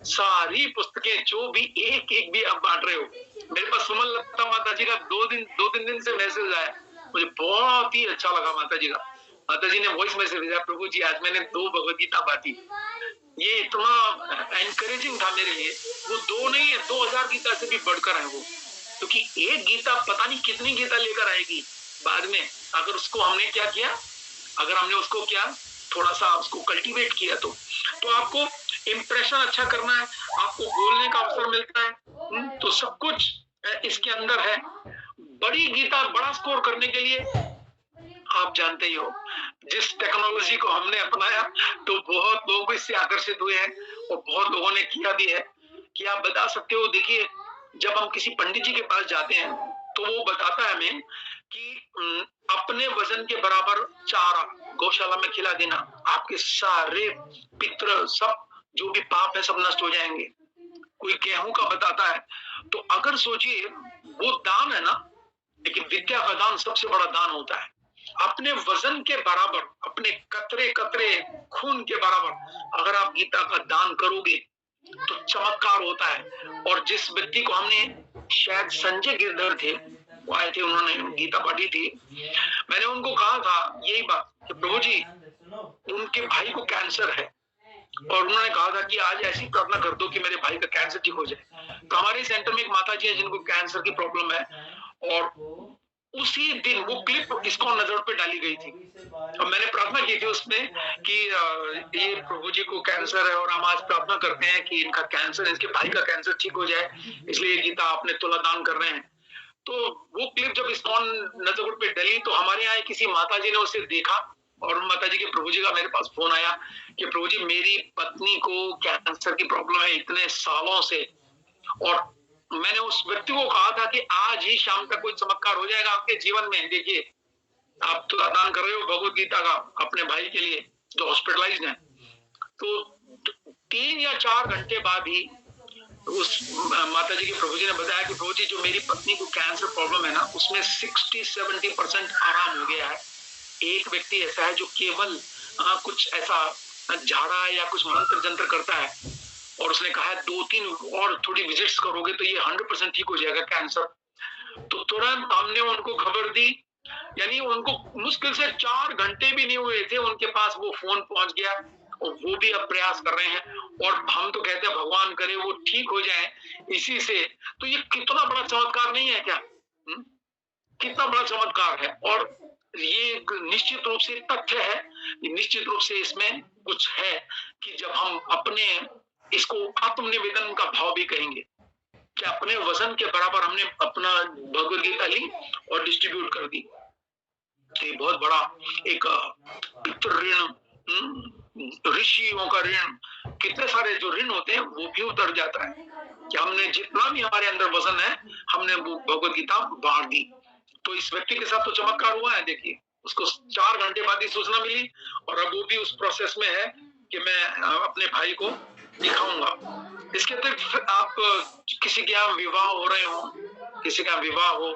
सारी पुस्तकें जो भी एक एक भी आप बांट रहे हो। मेरे पास सुमन लता माता जी का 2-3 दिन से मैसेज आया, मुझे बहुत ही अच्छा लगा। माता जी का, माता जी ने वॉइस मैसेज भेजा, प्रभु जी आज मैंने 2 भगवत गीता बांटी। ये इतना एनकरेजिंग था मेरे लिए। वो 2 नहीं है, 2000 गीता से भी बढ़कर है वो, क्योंकि एक गीता पता नहीं कितनी गीता लेकर आएगी बाद में, अगर उसको हमने क्या किया, अगर हमने उसको क्या थोड़ा सा उसको कल्टीवेट किया तो आपको इंप्रेशन अच्छा करना है, आपको बोलने का अवसर मिलता है। तो सब कुछ इसके अंदर है। बड़ी गीता बड़ा स्कोर करने के लिए आप जानते ही हो जिस टेक्नोलॉजी को हमने अपनाया, तो बहुत लोग इससे आकर्षित हुए हैं और बहुत लोगों ने किया भी है। कि आप बता सकते हो, देखिए जब हम किसी पंडित जी के पास जाते हैं तो वो बताता है हमें कि अपने वजन के बराबर चारा, गौशाला में खिला देना, आपके सारे पितृ सब जो भी पाप है सब नष्ट हो जाएंगे। कोई गेहूं का बताता है, तो अगर सोचिए वो दान है ना, लेकिन विद्या का दान सबसे बड़ा दान होता है। अपने वजन के बराबर, अपने कतरे कतरे खून के बराबर अगर आप गीता का दान करोगे तो चमत्कार होता है। और जिस व्यक्ति को हमने, शायद संजय गिरधर थे, वो आए थे, उन्होंने गीता पढ़ी थी, मैंने उनको कहा था यही बात कि प्रभु जी उनके भाई को कैंसर है, और उन्होंने कहा था कि आज ऐसी प्रार्थना कर दो कि मेरे भाई का कैंसर ठीक हो जाए। तो हमारे सेंटर में एक माता जी है जिनको कैंसर की प्रॉब्लम है, और उसी दिन वो क्लिप इस्कॉन नजर पे डाली गई थी, और मैंने प्रार्थना की थी उसमें कि ये प्रभु जी को कैंसर है और हम आज प्रार्थना करते हैं कि इनका कैंसर, इसके भाई का कैंसर ठीक हो जाए, इसलिए गीता आपने तुला दान कर रहे हैं। तो वो क्लिप जब इस्कॉन नजर पे डली तो हमारे यहाँ किसी माता जी ने उसे देखा, और माता जी के प्रभु जी का मेरे पास फोन आया कि प्रभु जी मेरी पत्नी को कैंसर की प्रॉब्लम है इतने सालों से, और मैंने उस व्यक्ति को कहा था कि आज ही शाम तक कोई चमत्कार हो जाएगा आपके जीवन में। देखिए आप तो दान कर रहे हो भगवत गीता का अपने भाई के लिए जो हॉस्पिटलाइज्ड है। तो 3 या 4 घंटे बाद ही उस माता जी के प्रभु जी ने बताया कि प्रभु जी जो मेरी पत्नी को कैंसर प्रॉब्लम है ना, उसमें 60-70% आराम हो गया है। एक व्यक्ति ऐसा है जो केवल कुछ ऐसा झाड़ा या कुछ मंत्र जंत्र करता है, और उसने कहा है 2-3 और थोड़ी विजिट्स करोगे तो ये 100% ठीक हो जाएगा कैंसर। तो तुरंत हमने उनको खबर दी, यानी उनको मुश्किल से 4 घंटे भी नहीं हुए थे, उनके पास वो फोन पहुंच गया, और वो भी अब प्रयास कर रहे हैं, और हम तो कहते हैं भगवान करे वो ठीक हो जाए इसी से। तो ये कितना बड़ा चमत्कार नहीं है क्या? कितना बड़ा चमत्कार है। और ये निश्चित रूप से तथ्य है, निश्चित रूप से इसमें कुछ है कि जब हम अपने इसको आत्मनिवेदन का भाव भी कहेंगे कि अपने वजन के बराबर हमने अपना भगवद गीता ली और डिस्ट्रीब्यूट कर दी, तो बहुत बड़ा एक पितृ ऋण, ऋषियों का ऋण, कितने सारे जो ऋण होते हैं वो भी उतर जाता है कि हमने जितना भी हमारे अंदर वजन है हमने वो भगवद गीता बांट दी। तो इस व्यक्ति के साथ तो चमत्कार हुआ है। देखिए उसको 4 घंटे बाद ही सूचना मिली, और अब वो भी उस प्रोसेस में है कि मैं अपने भाई को दिखाऊंगा। इसके अतिरिक्त आप किसी के यहाँ विवाह हो रहे हो, किसी का विवाह हो,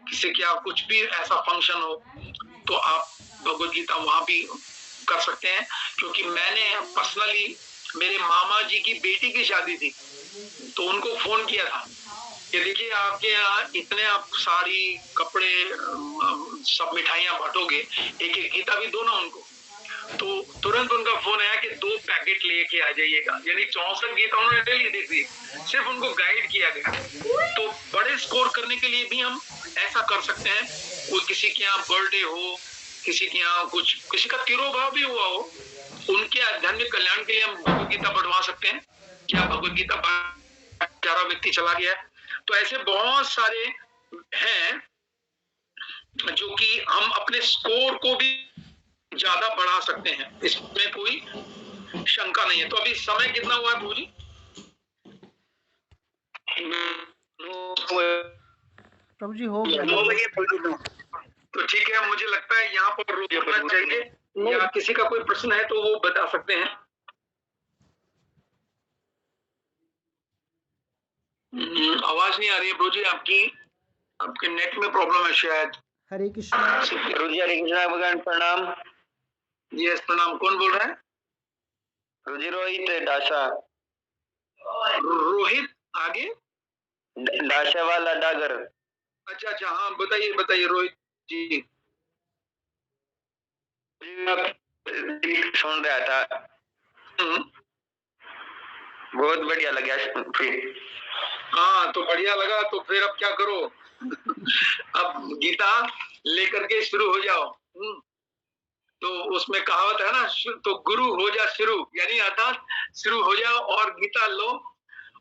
किसी के यहाँ कुछ भी ऐसा फंक्शन हो, तो आप भगवद गीता वहां भी कर सकते हैं। क्योंकि मैंने पर्सनली, मेरे मामा जी की बेटी की शादी थी, तो उनको फोन किया था कि देखिए आपके यहाँ इतने आप साड़ी कपड़े सब मिठाइयां बांटोगे, एक एक गीता भी दो ना उनको। तो तुरंत उनका फोन आया कि 2 पैकेट लेके आ जाइएगा, यानी 64 गीता उन्होंने डेली देखी, सिर्फ उनको गाइड किया गया। तो बड़े स्कोर करने के लिए भी हम ऐसा कर सकते हैं। कोई किसी के यहाँ बर्थडे हो, किसी के यहाँ कुछ, किसी का तिरोभाव भी हुआ हो, उनके आध्यात्मिक कल्याण के लिए हम भगवद गीता बढ़वा सकते हैं। क्या भगवद गीता 11 व्यक्ति चला गया है? तो ऐसे बहुत सारे हैं जो कि हम अपने स्कोर को भी ज्यादा बढ़ा सकते हैं, इसमें कोई शंका नहीं है। तो अभी समय कितना हुआ है प्रभु जी?
प्रभु जी हो गया।
तो ठीक है, मुझे लगता है यहाँ पर रोकना चाहिए, या किसी का कोई प्रश्न है तो वो बता सकते हैं। आवाज नहीं आ रही है प्रभु जी आपकी, आपके नेट में प्रॉब्लम है शायद।
हरे कृष्णा
प्रभु जी, हरे कृष्णा भगवान प्रणाम।
यस प्रणाम, कौन बोल रहा है?
प्रभु जी रोहित डाशा।
रोहित आगे?
डाशा वाला डागर।
अच्छा अच्छा, हाँ बताइए बताइए रोहित जी।
सुन रहा था, बहुत बढ़िया लगा फिर।
हाँ तो बढ़िया लगा, तो फिर अब क्या करो अब गीता लेकर के शुरू हो जाओ। तो उसमें कहावत है ना, तो गुरु हो जा शुरू, यानी अर्थात शुरू हो जाओ और गीता लो।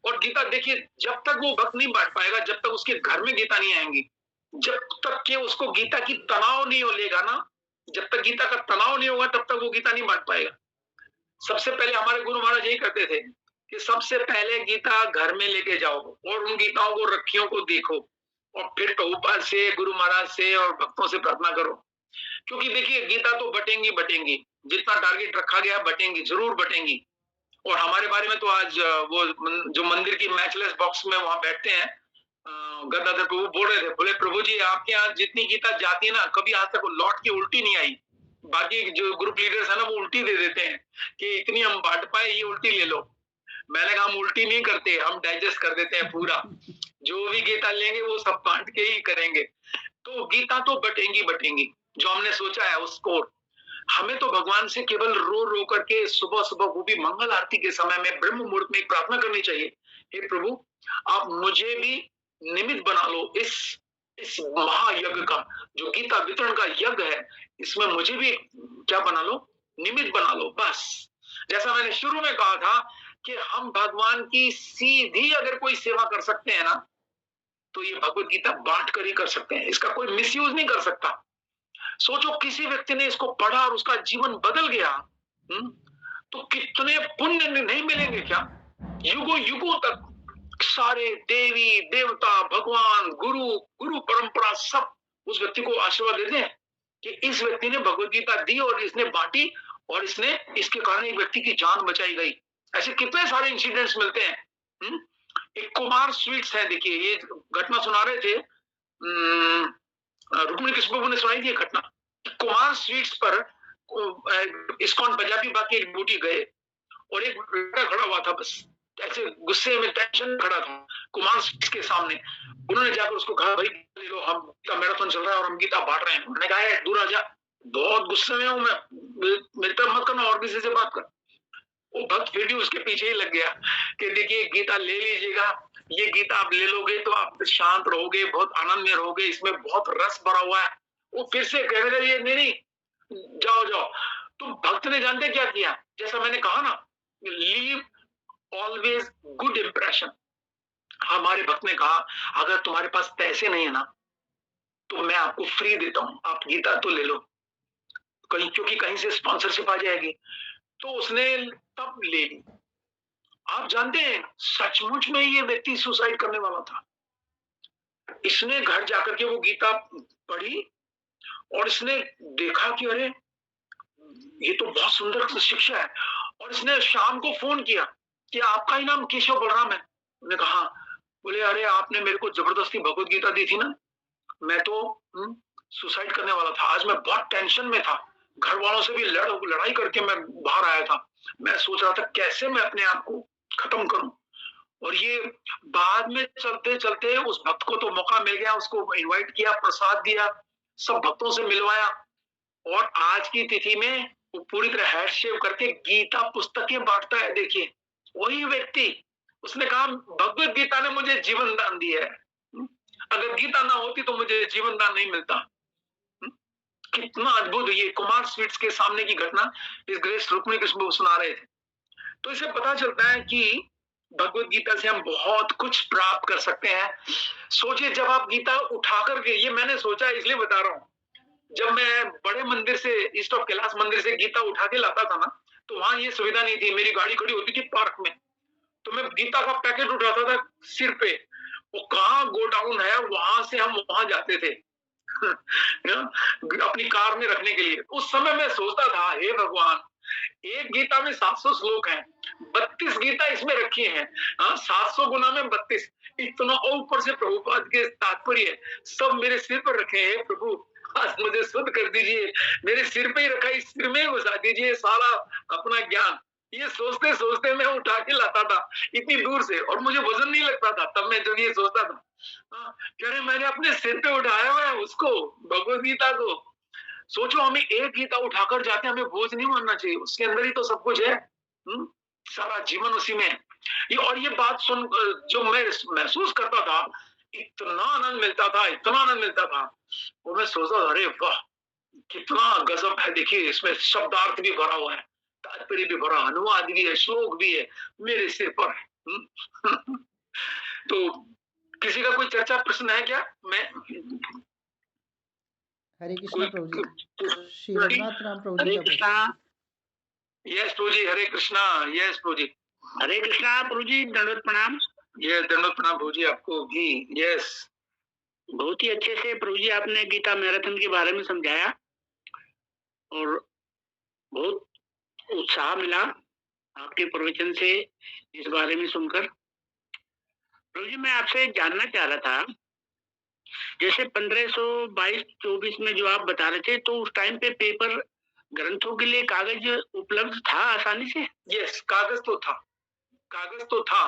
और गीता देखिए, जब तक वो भक्त नहीं बांट पाएगा, जब तक उसके घर में गीता नहीं आएंगी, जब तक कि उसको गीता की तनाव नहीं हो लेगा ना, जब तक गीता का तनाव नहीं होगा तब तक वो गीता नहीं बांट पाएगा। सबसे पहले हमारे गुरु महाराज यही करते थे कि सबसे पहले गीता घर में लेके जाओ और उन गीताओं को, रखियों को देखो, और फिर प्रभुपाद से, गुरु महाराज से और भक्तों से प्रार्थना करो क्योंकि देखिए गीता तो बटेंगी बटेंगी, जितना टारगेट रखा गया बटेंगी, जरूर बटेंगी। और हमारे बारे में तो आज वो जो मंदिर की मैचलेस बॉक्स में वहां बैठते हैं, गदाधर प्रभु बोल रहे थे, बोले प्रभु जी आपके यहाँ जितनी गीता जाती है ना, कभी आज तक लौट के उल्टी नहीं आई। बाकी जो ग्रुप लीडर्स है ना, वो उल्टी दे देते हैं कि इतनी हम बांट पाए, ये उल्टी ले लो। मैंने कहा हम उल्टी नहीं करते, हम डाइजेस्ट कर देते हैं पूरा। जो भी गीता लेंगे वो सब बांट के ही करेंगे। तो गीता तो बटेंगी बटेंगी, जो हमने सोचा है उसको। हमें तो भगवान से केवल रो रो करके सुबह सुबह, वो भी मंगल आरती के समय में, ब्रह्म मुहूर्त में एक प्रार्थना करनी चाहिए, हे प्रभु आप मुझे भी निमित्त बना लो इस महायज्ञ का, जो गीता वितरण का यज्ञ है, इसमें मुझे भी क्या बना लो, निमित्त बना लो। बस जैसा मैंने शुरू में कहा था कि हम भगवान की सीधी अगर कोई सेवा कर सकते हैं ना, तो ये भगवत गीता बांट कर ही कर सकते हैं, इसका कोई मिसयूज नहीं कर सकता। सोचो किसी व्यक्ति ने इसको पढ़ा और उसका जीवन बदल गया, तो कितने पुण्य नहीं मिलेंगे क्या? युगों युगों तक सारे देवी देवता, भगवान, गुरु परंपरा सब उस व्यक्ति को आशीर्वाद देते हैं कि इस व्यक्ति ने भगवत गीता दी और इसने बांटी, और इसने इसके कारण एक व्यक्ति की जान बचाई गई। ऐसे कितने सारे इंसिडेंट्स मिलते हैं। एक कुमार स्वीट्स है, देखिए ये घटना सुना रहे थे, रुक्मिणी कृष्ण प्रभु ने सुनाई थी घटना। कुमार स्वीट्स पर इस्कॉन पंजाबी बाग के एक बूटी गए और एक लड़का खड़ा हुआ था, बस ऐसे गुस्से में टेंशन खड़ा था कुमार स्वीट्स के सामने। उन्होंने जाकर उसको कहा भाई ले लो, हम गीता मैराथन चल रहा है और हम गीता बांट रहे हैं। उन्होंने कहा है दूर आ जा, बहुत गुस्से में हूं मैं, मेरी तरफ मत करना और किसी से बात कर। वो भक्त फिर भी उसके पीछे ही लग गया कि देखिए गीता ले लीजिएगा, ये गीता आप ले लोगे तो आप शांत रहोगे, बहुत आनंद में रहोगे, इसमें बहुत रस भरा हुआ है। वो फिर से कहने लगे नहीं जाओ जाओ। तो भक्त ने जानते क्या किया, जैसा मैंने कहा ना, लीव ऑलवेज गुड इंप्रेशन। हमारे भक्त ने कहा अगर तुम्हारे पास पैसे नहीं है ना, तो मैं आपको फ्री देता हूं, आप गीता तो ले लो, कहीं क्योंकि कहीं से स्पॉन्सरशिप आ जाएगी। तो उसने तब ले ली। आप जानते हैं सचमुच में ये व्यक्ति सुसाइड करने वाला था। इसने घर जाकर के वो गीता पढ़ी और इसने देखा कि अरे ये तो बहुत सुंदर शिक्षा है, और इसने शाम को फोन किया कि आपका ही नाम केशव बलराम है। मैंने कहा, बोले अरे आपने मेरे को जबरदस्ती भगवत गीता दी थी ना, मैं तो सुसाइड करने वाला था, आज मैं बहुत टेंशन में था, घर वालों से भी लड़ाई करके मैं बाहर आया था, मैं सोच रहा था कैसे मैं अपने आप को खत्म करूं। और ये बाद में चलते चलते उस भक्त को तो मौका मिल गया, उसको इनवाइट किया, प्रसाद दिया, सब भक्तों से मिलवाया, और आज की तिथि में वो पूरी तरह हेयर शेव करके गीता पुस्तकें बांटता है। देखिए वही व्यक्ति, उसने कहा भगवत गीता ने मुझे जीवन दान दिया है, अगर गीता ना होती तो मुझे जीवन दान नहीं मिलता। कितना अद्भुत। ये कुमार स्वीट्स के सामने की घटना इस ग्रेस रुक्मिणी कृष्ण सुना रहे थे। तो इसे पता चलता है कि भगवत गीता से हम बहुत कुछ प्राप्त कर सकते हैं। सोचिए जब आप गीता उठा करके, ये मैंने सोचा इसलिए बता रहा हूं, जब मैं बड़े मंदिर से, ईस्ट ऑफ कैलाश मंदिर से गीता उठा के लाता था ना, तो वहां ये सुविधा नहीं थी, मेरी गाड़ी खड़ी होती थी पार्क में, तो मैं गीता का पैकेट उठाता था सिर पे, वो कहाँ गोडाउन है वहां से हम वहां जाते थे अपनी कार में रखने के लिए। उस समय मैं सोचता था हे भगवान, एक गीता में 700 श्लोक हैं, 32 गीता इसमें रखी हैं, 700 गुना में 32, इतना, और ऊपर से प्रभुपाद के तात्पर्य सब मेरे सिर पर रखे हैं। प्रभु आज मुझे शुद्ध कर दीजिए, मेरे सिर पे ही रखा, इस सिर में घुसा दीजिए सारा अपना ज्ञान। ये सोचते सोचते मैं उठा के लाता था इतनी दूर से, और मुझे वजन नहीं लगता था तब मैं जब ये सोचता था, कह रहे मैंने अपने सिर पे उठाया हुआ है उसको, भगवत गीता को। सोचो हमें एक गीता उठाकर जाते, हमें बोझ नहीं मानना चाहिए, उसके अंदर ही तो सब कुछ है, सारा जीवन उसी में। और ये बात सुन जो मैं महसूस करता था, इतना आनंद मिलता था, इतना आनंद मिलता था, वो मैं सोचता अरे वाह कितना गजब है। देखिए इसमें शब्दार्थ भी भरा हुआ है, तात्पर्य भी भरा, अनुवाद भी है, श्लोक भी है, मेरे सिर पर है। तो किसी का कोई चर्चा प्रश्न है क्या? मैं
हरे कृष्णा प्रभु जी, श्री रघुनाथ राम प्रभु जी का
कृष्णा।
यस प्रभु जी, हरे कृष्णा। यस प्रभु जी,
हरे कृष्णा प्रभु जी, दंडवत प्रणाम।
यस दंडवत प्रणाम प्रभु जी, आपको भी। यस
बहुत ही अच्छे से प्रभु जी आपने गीता मैराथन के बारे में समझाया। और बहुत उत्साह मिला आपके प्रवचन से इस बारे में सुनकर। प्रभु जी, मैं आपसे जानना चाह रहा था, जैसे 1522-24 में जो आप बता रहे थे, तो उस टाइम पे पेपर ग्रंथों के लिए कागज उपलब्ध था आसानी से?
यस, कागज तो था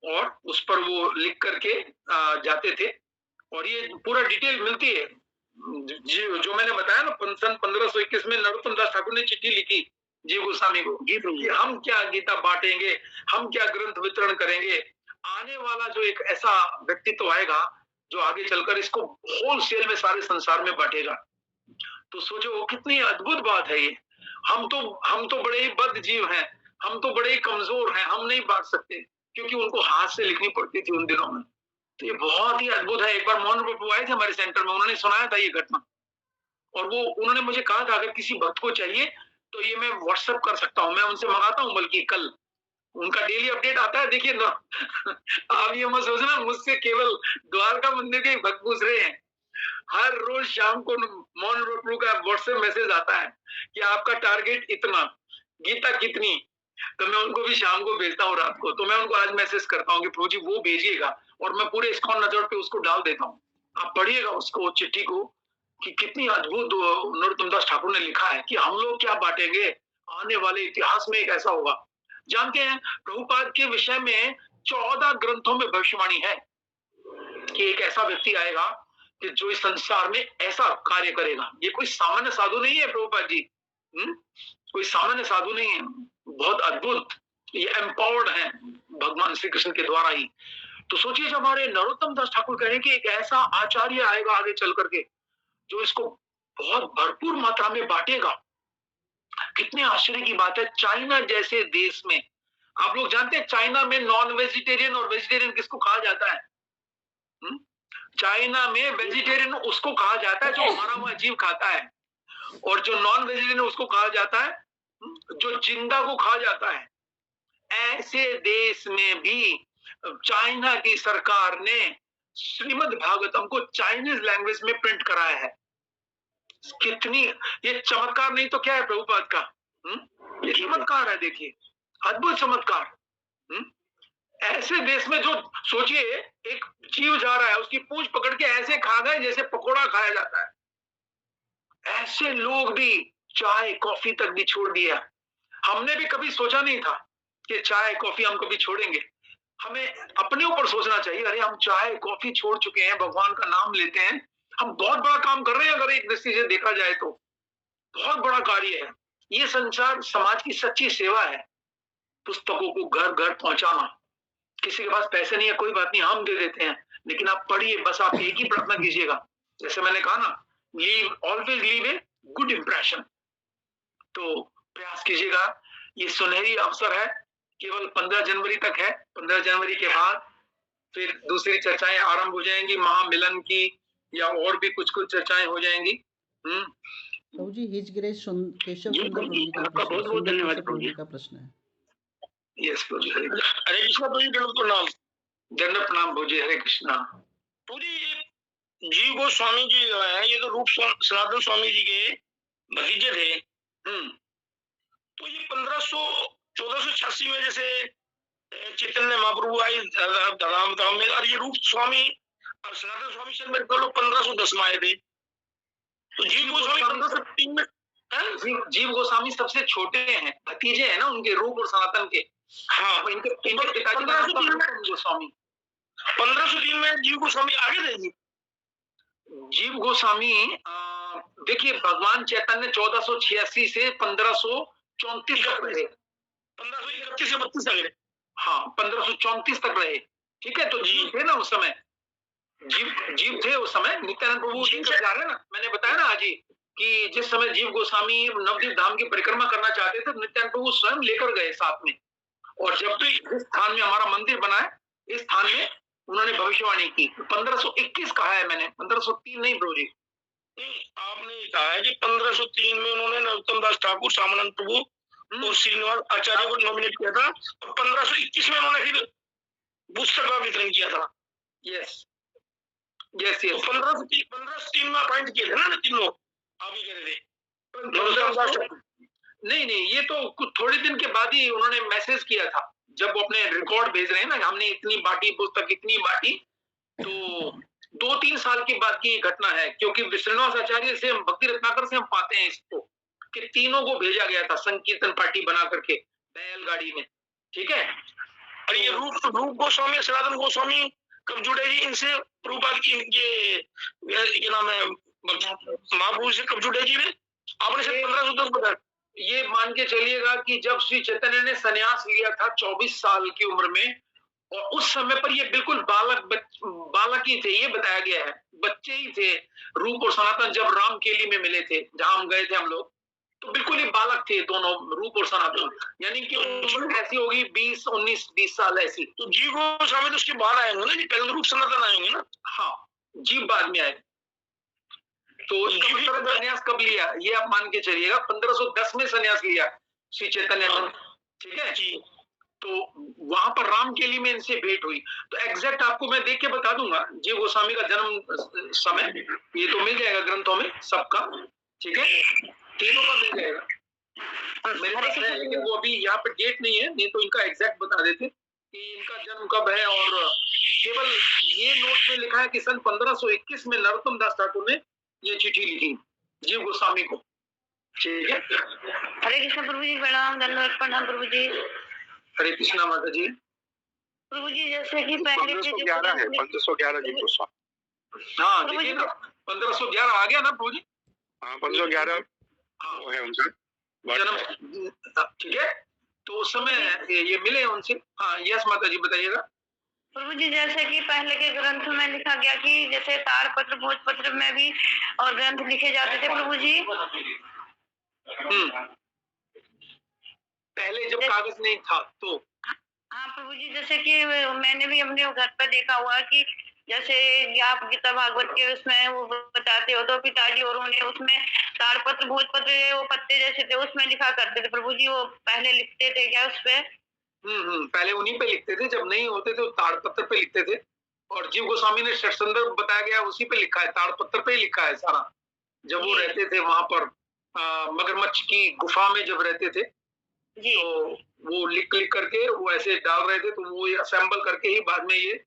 और उस पर वो लिख करके जाते थे और ये पूरा डिटेल मिलती है। जो मैंने बताया ना, सन 1521 में नरोत्तम दास ठाकुर ने चिट्ठी लिखी जीव गोस्वामी को कि हम क्या गीता बांटेंगे, हम क्या ग्रंथ वितरण करेंगे, आने वाला जो एक ऐसा व्यक्तित्व आएगा जो आगे चलकर इसको होलसेल में सारे संसार में बांटेगा। तो सोचो कितनी अद्भुत बात है ये। हम तो बड़े ही बद्ध जीव हैं, हम तो बड़े ही कमजोर हैं, हम नहीं बांट सकते क्योंकि उनको हाथ से लिखनी पड़ती थी उन दिनों में। तो ये बहुत ही अद्भुत है। एक बार मोहन प्रभु आए थे हमारे सेंटर में, उन्होंने सुनाया था ये घटना और वो उन्होंने मुझे कहा था अगर किसी भक्त को चाहिए तो ये मैं व्हाट्सएप कर सकता हूँ, मैं उनसे मंगाता हूँ, बल्कि कल उनका डेली अपडेट आता है। देखिए ना आप ये मत सोचना मुझसे केवल द्वारका मंदिर के भक्त पूछ रहे हैं। हर रोज शाम को मोहन प्रभु का व्हाट्सएप मैसेज आता है कि आपका टारगेट इतना, गीता कितनी, तो मैं उनको भी शाम को भेजता हूँ रात को। तो मैं उनको आज मैसेज करता हूँ कि प्रभु जी वो भेजिएगा और मैं पूरे इस्कॉन नजर पे उसको डाल देता हूँ। आप पढ़िएगा उसको, चिट्ठी को, कि कितनी अद्भुत नरोत्तम दास ठाकुर ने लिखा है कि हम लोग क्या बांटेंगे, आने वाले इतिहास में एक ऐसा होगा। जानते हैं प्रभुपाद के विषय में 14 ग्रंथों में भविष्यवाणी है कि एक ऐसा व्यक्ति आएगा कि जो इस संसार में ऐसा कार्य करेगा। ये कोई सामान्य साधु नहीं है प्रभुपाद जी, कोई सामान्य साधु नहीं है, बहुत अद्भुत, ये एम्पावर्ड है भगवान श्री कृष्ण के द्वारा ही। तो सोचिए जब हमारे नरोत्तम दास ठाकुर कह रहे हैं कि एक ऐसा आचार्य आएगा आगे चल करके जो इसको बहुत भरपूर मात्रा में बांटेगा, कितने आश्चर्य की बात है। चाइना जैसे देश में, आप लोग जानते हैं चाइना में नॉन वेजिटेरियन और वेजिटेरियन किसको कहा जाता है? चाइना में वेजिटेरियन उसको कहा जाता है जो मरा हुआ जीव खाता है, और जो नॉन वेजिटेरियन उसको कहा जाता है जो जिंदा को खा जाता है। ऐसे देश में भी चाइना की सरकार ने श्रीमद् भागवतम को चाइनीज लैंग्वेज में प्रिंट कराया है। कितनी ये चमत्कार नहीं तो क्या है प्रभुपाद का? ये चमत्कार है, देखिए अद्भुत चमत्कार। ऐसे देश में जो सोचिए एक जीव जा रहा है, उसकी पूंछ पकड़ के ऐसे खा गए जैसे पकोड़ा खाया जाता है। ऐसे लोग भी चाय कॉफी तक भी छोड़ दिया। हमने भी कभी सोचा नहीं था कि चाय कॉफी हम कभी छोड़ेंगे। हमें अपने ऊपर सोचना चाहिए, अरे हम चाय कॉफी छोड़ चुके हैं, भगवान का नाम लेते हैं, हम बहुत बड़ा काम कर रहे हैं। अगर एक दृष्टि से देखा जाए तो बहुत बड़ा कार्य है ये। संसार समाज की सच्ची सेवा है, पुस्तकों को घर घर पहुंचाना। किसी के पास पैसे नहीं है, कोई बात नहीं, हम दे देते हैं, लेकिन आप पढ़िए, बस आप एक ही प्रार्थना कीजिएगा, जैसे मैंने कहा ना, always leave a good impression. तो प्रयास कीजिएगा, ये सुनहरी अवसर है, केवल 15 जनवरी तक है। 15 जनवरी के बाद फिर दूसरी चर्चाएं आरंभ हो जाएंगी, महामिलन की या और भी कुछ चर्चाएं हो जाएंगी।
प्रभु जी, हिज ग्रेस केशव सुंदर प्रभु जी का
आपका बहुत बहुत धन्यवाद
प्रभु जी का प्रश्न है।
यस प्रभु जी, हरे
हरे कृष्णा प्रभु जी, दंडवत प्रणाम।
दंडवत प्रणाम प्रभु जी, हरे कृष्णा।
प्रभु जी, जीव गोस्वामी जी जो है ये तो रूप सनातन स्वामी जी के भतीजे थे। तो ये 1486 में जैसे चैतन्य महाप्रभु आई धराम धाम में, और ये रूप स्वामी और सनातन स्वामी शायद मेरे ख्याल 1510 में आए थे। तो जीव गोस्वामी 1503 में,
जीव गोस्वामी सबसे छोटे हैं, भतीजे हैं ना उनके, रूप और सनातन के।
हाँ,
इनके पिताजी का नाम गोस्वामी।
1503 में जीव गोस्वामी आगे थे जी।
जीव गोस्वामी देखिए भगवान चैतन्य 1486 से 1534 तक रहे,
1531 से 32 तक रहे।
हाँ 1534 तक रहे, ठीक है। तो जीव थे ना उस समय, जीव थे उस समय। नित्यानंद प्रभु जा रहे ना, मैंने बताया ना आज ही कि जिस समय जीव गोस्वामी नवदीप धाम की परिक्रमा करना चाहते थे, नित्यानंद प्रभु स्वयं लेकर गए साथ में। और जब तो इस स्थान में हमारा मंदिर बना है, इस स्थान में उन्होंने भविष्यवाणी की। 1521 कहा है मैंने, 1503 नहीं प्रभु जी।
नहीं, आपने कहा है कि 1503 में उन्होंने नरोत्तम दास ठाकुर, सामानंद प्रभु और श्रीनिवास आचार्य को नॉमिनेट किया था, और 1521 में उन्होंने फिर पुस्तक का वितरण किया था।
Yes yes yes.
1503 में अपॉइंट किए थे ना तीनों, आप ही कह रहे थे।
नहीं नहीं, ये तो कुछ थोड़े दिन के बाद ही उन्होंने मैसेज किया था, जब वो अपने रिकॉर्ड भेज रहे हैं ना, हमने इतनी बांटी पुस्तक, इतनी बांटी, तो 2-3 साल के बाद की घटना है, क्योंकि श्रीनिवास आचार्य से, भक्ति रत्नाकर से हम पाते हैं इसको कि तीनों को भेजा गया था संकीर्तन पार्टी बना करके बैलगाड़ी में, ठीक है।
और ये रूप गोस्वामी, सनातन गोस्वामी कब जुड़े जी इनसे? प्रभुपाद की ये नाम है महाप्रभु से कब जुड़े जी वे? आपने से 1510 बताया।
ये मान के चलिएगा कि जब श्री चैतन्य ने संन्यास लिया था 24 साल की उम्र में, और उस समय पर ये बिल्कुल बालक ही थे, ये बताया गया है, बच्चे ही थे। रूप और सनातन जब रामकेली में मिले थे, जहां हम गए थे हम लोग, तो बिल्कुल ही बालक थे दोनों, रूप और सनातन, यानी कि उम्र ऐसी होगी 20 साल ऐसी।
तो जीव गोस्वामी तो उसके बाद आएंगे ना जी, पहले रूप सनातन आएंगे ना?
हाँ, जीव बाद में आए। तो उसका मतलब संन्यास कब लिया, ये आप मान के चलिएगा 1510 में संन्यास लिया श्री चैतन्य ने, ठीक है जी। तो वहां पर रामकेली में इनसे भेंट हुई। तो एग्जैक्ट आपको मैं देख के बता दूंगा जीव गोस्वामी का जन्म समय, ये तो मिल जाएगा ग्रंथों में सबका, ठीक है, तीनों का मिल जाएगा। मेरे पास है, लेकिन वो अभी यहाँ पे डेट नहीं है, नहीं तो इनका एग्जैक्ट बता देते कि इनका जन्म कब है। और केवल ये नोट में लिखा है कि सन 1521 में नरोत्तम दास ठाकुर ने ये चिट्ठी लिखी जीव गोस्वामी को, ठीक है।
हरे कृष्ण प्रभु जी, प्रणाम, धन्यवाद, प्रणाम प्रभु जी।
हरे कृष्णा माता जी।
प्रभु जी जैसे कि पहले
1511 है, 1511 जी गोस्वामी।
हाँ देखिए ना, 1511 आ गया ना प्रभु जी।
हाँ 1511 है उनका
जन्म, ठीक है। तो उस समय ये मिले उनसे। हाँ यस माता जी, बताइएगा।
प्रभु जी जैसे कि पहले के ग्रंथ में लिखा गया कि जैसे ताड़पत्र भोजपत्र में भी और ग्रंथ लिखे जाते थे प्रभु जी।
पहले जब कागज नहीं था तो।
हाँ प्रभु जी, जैसे कि मैंने भी अपने घर पर देखा हुआ कि जैसे आप गीता भागवत के उसमें वो बताते हो, तो पिताजी और उन्हें उसमें ताड़पत्र भोजपत्र वो पत्ते जैसे थे उसमें लिखा करते थे प्रभु जी। वो पहले लिखते थे क्या उस पे?
पहले उन्हीं पे लिखते थे, जब नहीं होते थे तो ताड़पत्र पे लिखते थे। और जीव गोस्वामी ने षट्संदर्भ बताया गया उसी पे लिखा है, ताड़पत्र पे लिखा है सारा। जब वो रहते थे वहां पर मगरमच्छ की गुफा में जब रहते थे, तो वो लिख करके वो ऐसे डाल रहे थे, तो वो असेंबल करके ही बाद में ये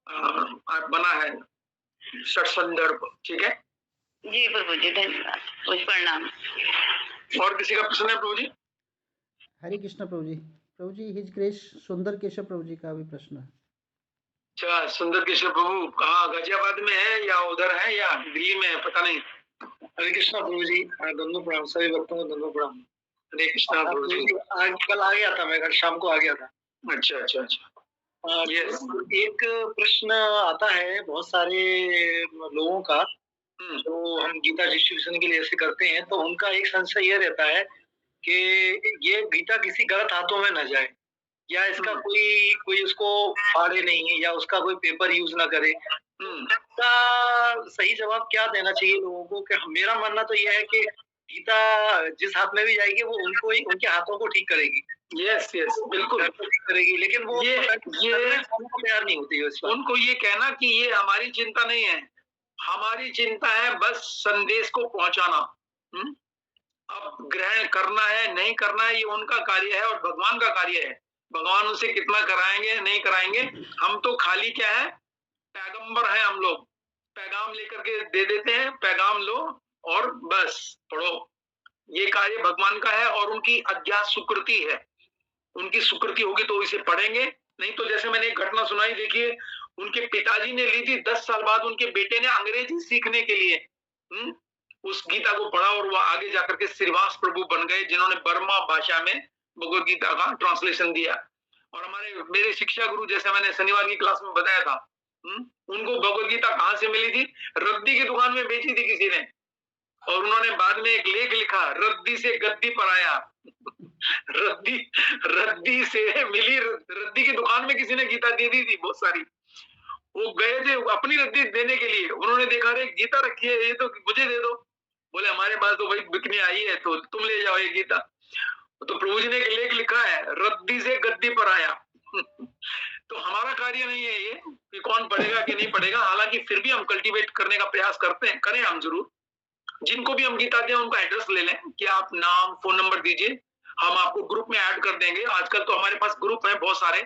बना है षट्संदर्भ, ठीक है
जी प्रभु जी, धन्यवाद, प्रणाम।
और किसी का प्रश्न है प्रभु जी?
हरे कृष्ण प्रभु जी। प्रभु जी हिज ग्रेस सुंदर केशव प्रभु जी का भी प्रश्न है।
अच्छा, सुंदर केशव प्रभु कहाँ, गाजियाबाद में है या उधर है या दिल्ली में है, पता नहीं।
हरे कृष्णा प्रभु जी, दोनों प्रणाम, सभी भक्तों को दोनों प्रणाम।
हरे कृष्णा प्रभु जी।
आज कल आ गया था, मैं कल शाम को आ गया था।
अच्छा अच्छा अच्छा।
एक प्रश्न आता है बहुत सारे लोगों का, जो हम गीता डिस्ट्रीब्यूशन के लिए ऐसे करते हैं, तो उनका एक संशय ये रहता है कि ये गीता किसी गलत हाथों में न जाए, या इसका कोई उसको फाड़े नहीं, या उसका कोई पेपर यूज ना करे। इसका सही जवाब क्या देना चाहिए लोगों को? कि मेरा मानना तो यह है कि गीता जिस हाथ में भी जाएगी वो उनको ही, उनके हाथों को ठीक करेगी।
यस यस बिल्कुल
करेगी, लेकिन वो
ये
तैयार नहीं होती है।
उनको ये कहना कि ये हमारी चिंता नहीं है, हमारी चिंता है बस संदेश को पहुंचाना। अब ग्रहण करना है नहीं करना है ये उनका कार्य है और भगवान का कार्य है। भगवान उनसे कितना कराएंगे नहीं कराएंगे, हम तो खाली क्या है, पैगंबर है हम लोग, पैगाम लेकर के दे देते हैं, पैगाम लो और बस पढ़ो। ये कार्य भगवान का है और उनकी अज्ञात सुकृति है, उनकी सुकृति होगी तो इसे पढ़ेंगे, नहीं तो जैसे मैंने एक घटना सुनाई, देखिए उनके पिताजी ने ली थी, 10 साल बाद उनके बेटे ने अंग्रेजी सीखने के लिए उस गीता को पढ़ा और वो आगे जाकर के श्रीवास प्रभु बन गए, जिन्होंने बर्मा भाषा में भगवद गीता का ट्रांसलेशन दिया। और मेरे शिक्षा गुरु, जैसे मैंने शनिवार की क्लास में बताया था, उनको भगवद गीता कहाँ से मिली थी? रद्दी की दुकान में बेची थी किसी ने, और उन्होंने बाद में एक लेख लिखा, रद्दी से गद्दी पर आया। रद्दी से मिली, रद्दी की दुकान में किसी ने गीता दे दी थी बहुत सारी, वो गए थे अपनी रद्दी देने के लिए, उन्होंने देखा रे गीता रखी है, ये तो मुझे दे दो। बोले हमारे पास तो भाई बिकने आई है, तो तुम ले जाओ ये गीता। तो प्रभु जी ने एक लेख लिखा है, रद्दी से गद्दी पर आया। तो हमारा कार्य नहीं है ये कि कौन पढ़ेगा कि नहीं पढ़ेगा, हालांकि फिर भी हम कल्टीवेट करने का प्रयास करते हैं, करें हम जरूर, जिनको भी हम गीता दें उनका एड्रेस ले लें कि आप नाम फोन नंबर दीजिए, हम आपको ग्रुप में ऐड कर देंगे। आजकल तो हमारे पास ग्रुप हैं बहुत सारे,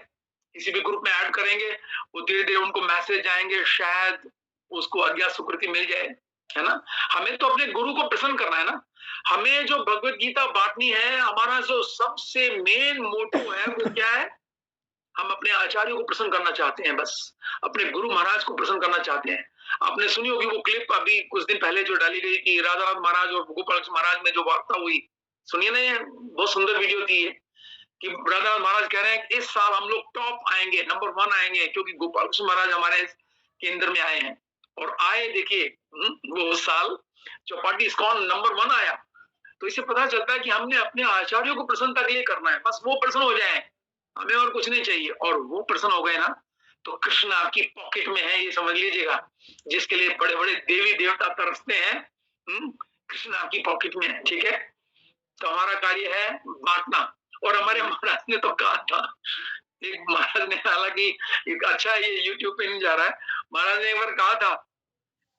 किसी भी ग्रुप में ऐड करेंगे, वो धीरे धीरे उनको मैसेज आएंगे, शायद उसको अज्ञात सुकृति मिल जाए, है ना। हमें तो अपने गुरु को प्रसन्न करना है ना। हमें जो भगवत गीता बांटनी है, हमारा जो सबसे मेन मोटो है वो क्या है, हम अपने आचार्यों को प्रसन्न करना चाहते हैं, बस अपने गुरु महाराज को प्रसन्न करना चाहते हैं। आपने सुनी होगी वो क्लिप अभी कुछ दिन पहले जो डाली गई कि राधानाथ महाराज और गोपाल महाराज में जो वार्ता हुई, सुनिए ना, बहुत सुंदर वीडियो थी ये, कि राधानाथ महाराज कह रहे हैं कि इस साल हम लोग टॉप आएंगे, नंबर 1 आएंगे, क्योंकि गोपाल महाराज हमारे केंद्र में आए हैं। और आए, देखिए वो उस साल चौपाटी इस्कॉन नंबर 1 आया। तो इससे पता चलता है कि हमने अपने आचार्यों को प्रसन्नता के लिए करना है, बस वो प्रसन्न हो जाए, हमें और कुछ नहीं चाहिए। और वो प्रसन्न हो गए ना, तो कृष्ण आपकी पॉकेट में है, ये समझ लीजिएगा। जिसके लिए बड़े बड़े देवी देवता तरसते हैं, कृष्ण आपकी पॉकेट में है, ठीक है। तो हमारा कार्य है बांटना। और हमारे महाराज ने तो कहा था, एक महाराज ने, हालांकि अच्छा ये यूट्यूब पे नहीं जा रहा है, महाराज ने एक बार कहा था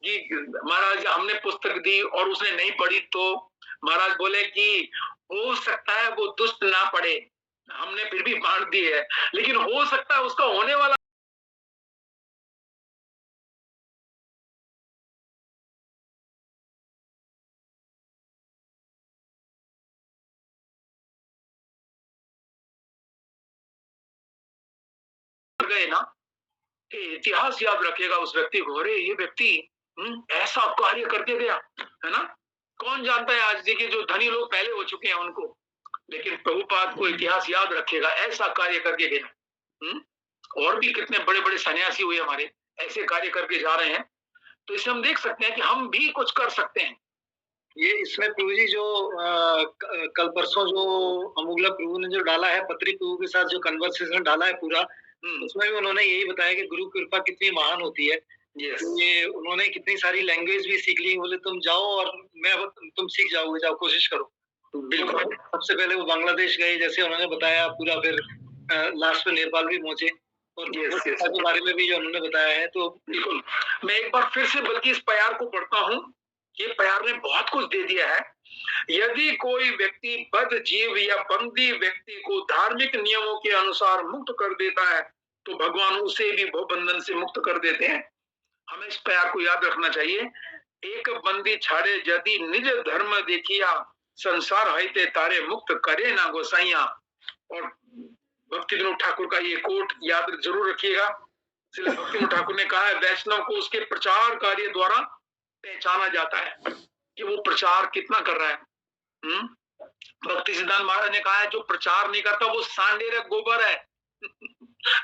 कि महाराज हमने पुस्तक दी और उसने नहीं पढ़ी, तो महाराज बोले कि हो सकता है वो दुष्ट ना पढ़े, हमने फिर भी बांट दी है, लेकिन हो सकता है उसका होने वाला गए ना, इतिहास याद रखेगा उस व्यक्ति को, अरे ये व्यक्ति ऐसा कार्य करके गया, है ना। कौन जानता है आज देखिए जो धनी लोग पहले हो चुके हैं उनको, लेकिन प्रभुपाद को इतिहास याद रखेगा, ऐसा कार्य करके गया। और भी कितने बड़े बड़े सन्यासी हुए हमारे, ऐसे कार्य करके जा रहे हैं। तो इससे हम देख सकते हैं कि हम भी कुछ कर सकते हैं।
ये इसमें प्रभु जी जो कल परसों जो अमूगला प्रभु ने जो डाला है, पत्री प्रभु के साथ जो कन्वर्सेशन डाला है पूरा, उसमें भी उन्होंने यही बताया कि गुरु कृपा कितनी महान होती है। ये उन्होंने कितनी सारी लैंग्वेज भी सीख ली, बोले तुम जाओ और तुम सीख जाओगे, जाओ कोशिश करो। बिल्कुल। सबसे पहले वो बांग्लादेश गए, जैसे उन्होंने बताया पूरा, फिर लास्ट में नेपाल भी पहुंचे, और के बारे में भी जो उन्होंने बताया है। तो
बिल्कुल, मैं एक बार फिर से बल्कि इस प्यार को पढ़ता हूँ। ये प्यार ने बहुत कुछ दे दिया है। यदि कोई व्यक्ति बद्ध जीव या बंदी व्यक्ति को धार्मिक नियमों के अनुसार मुक्त कर देता है, तो भगवान उसे भी भवबंधन से मुक्त कर देते हैं। हमें इस प्यार को याद रखना चाहिए। एक बंदी छाड़े यदि निज धर्म देखिया, संसार हईते तारे मुक्त करे ना गोसाइया। और भक्ति विनोद ठाकुर का ये कोट याद जरूर रखिएगा। भक्ति विनोद ठाकुर ने कहा है, वैष्णव को उसके प्रचार कार्य द्वारा पहचाना जाता है कि वो प्रचार कितना कर रहा है। भक्ति सिद्धांत महाराज ने कहा है, जो प्रचार नहीं करता वो सांडेर गोबर है।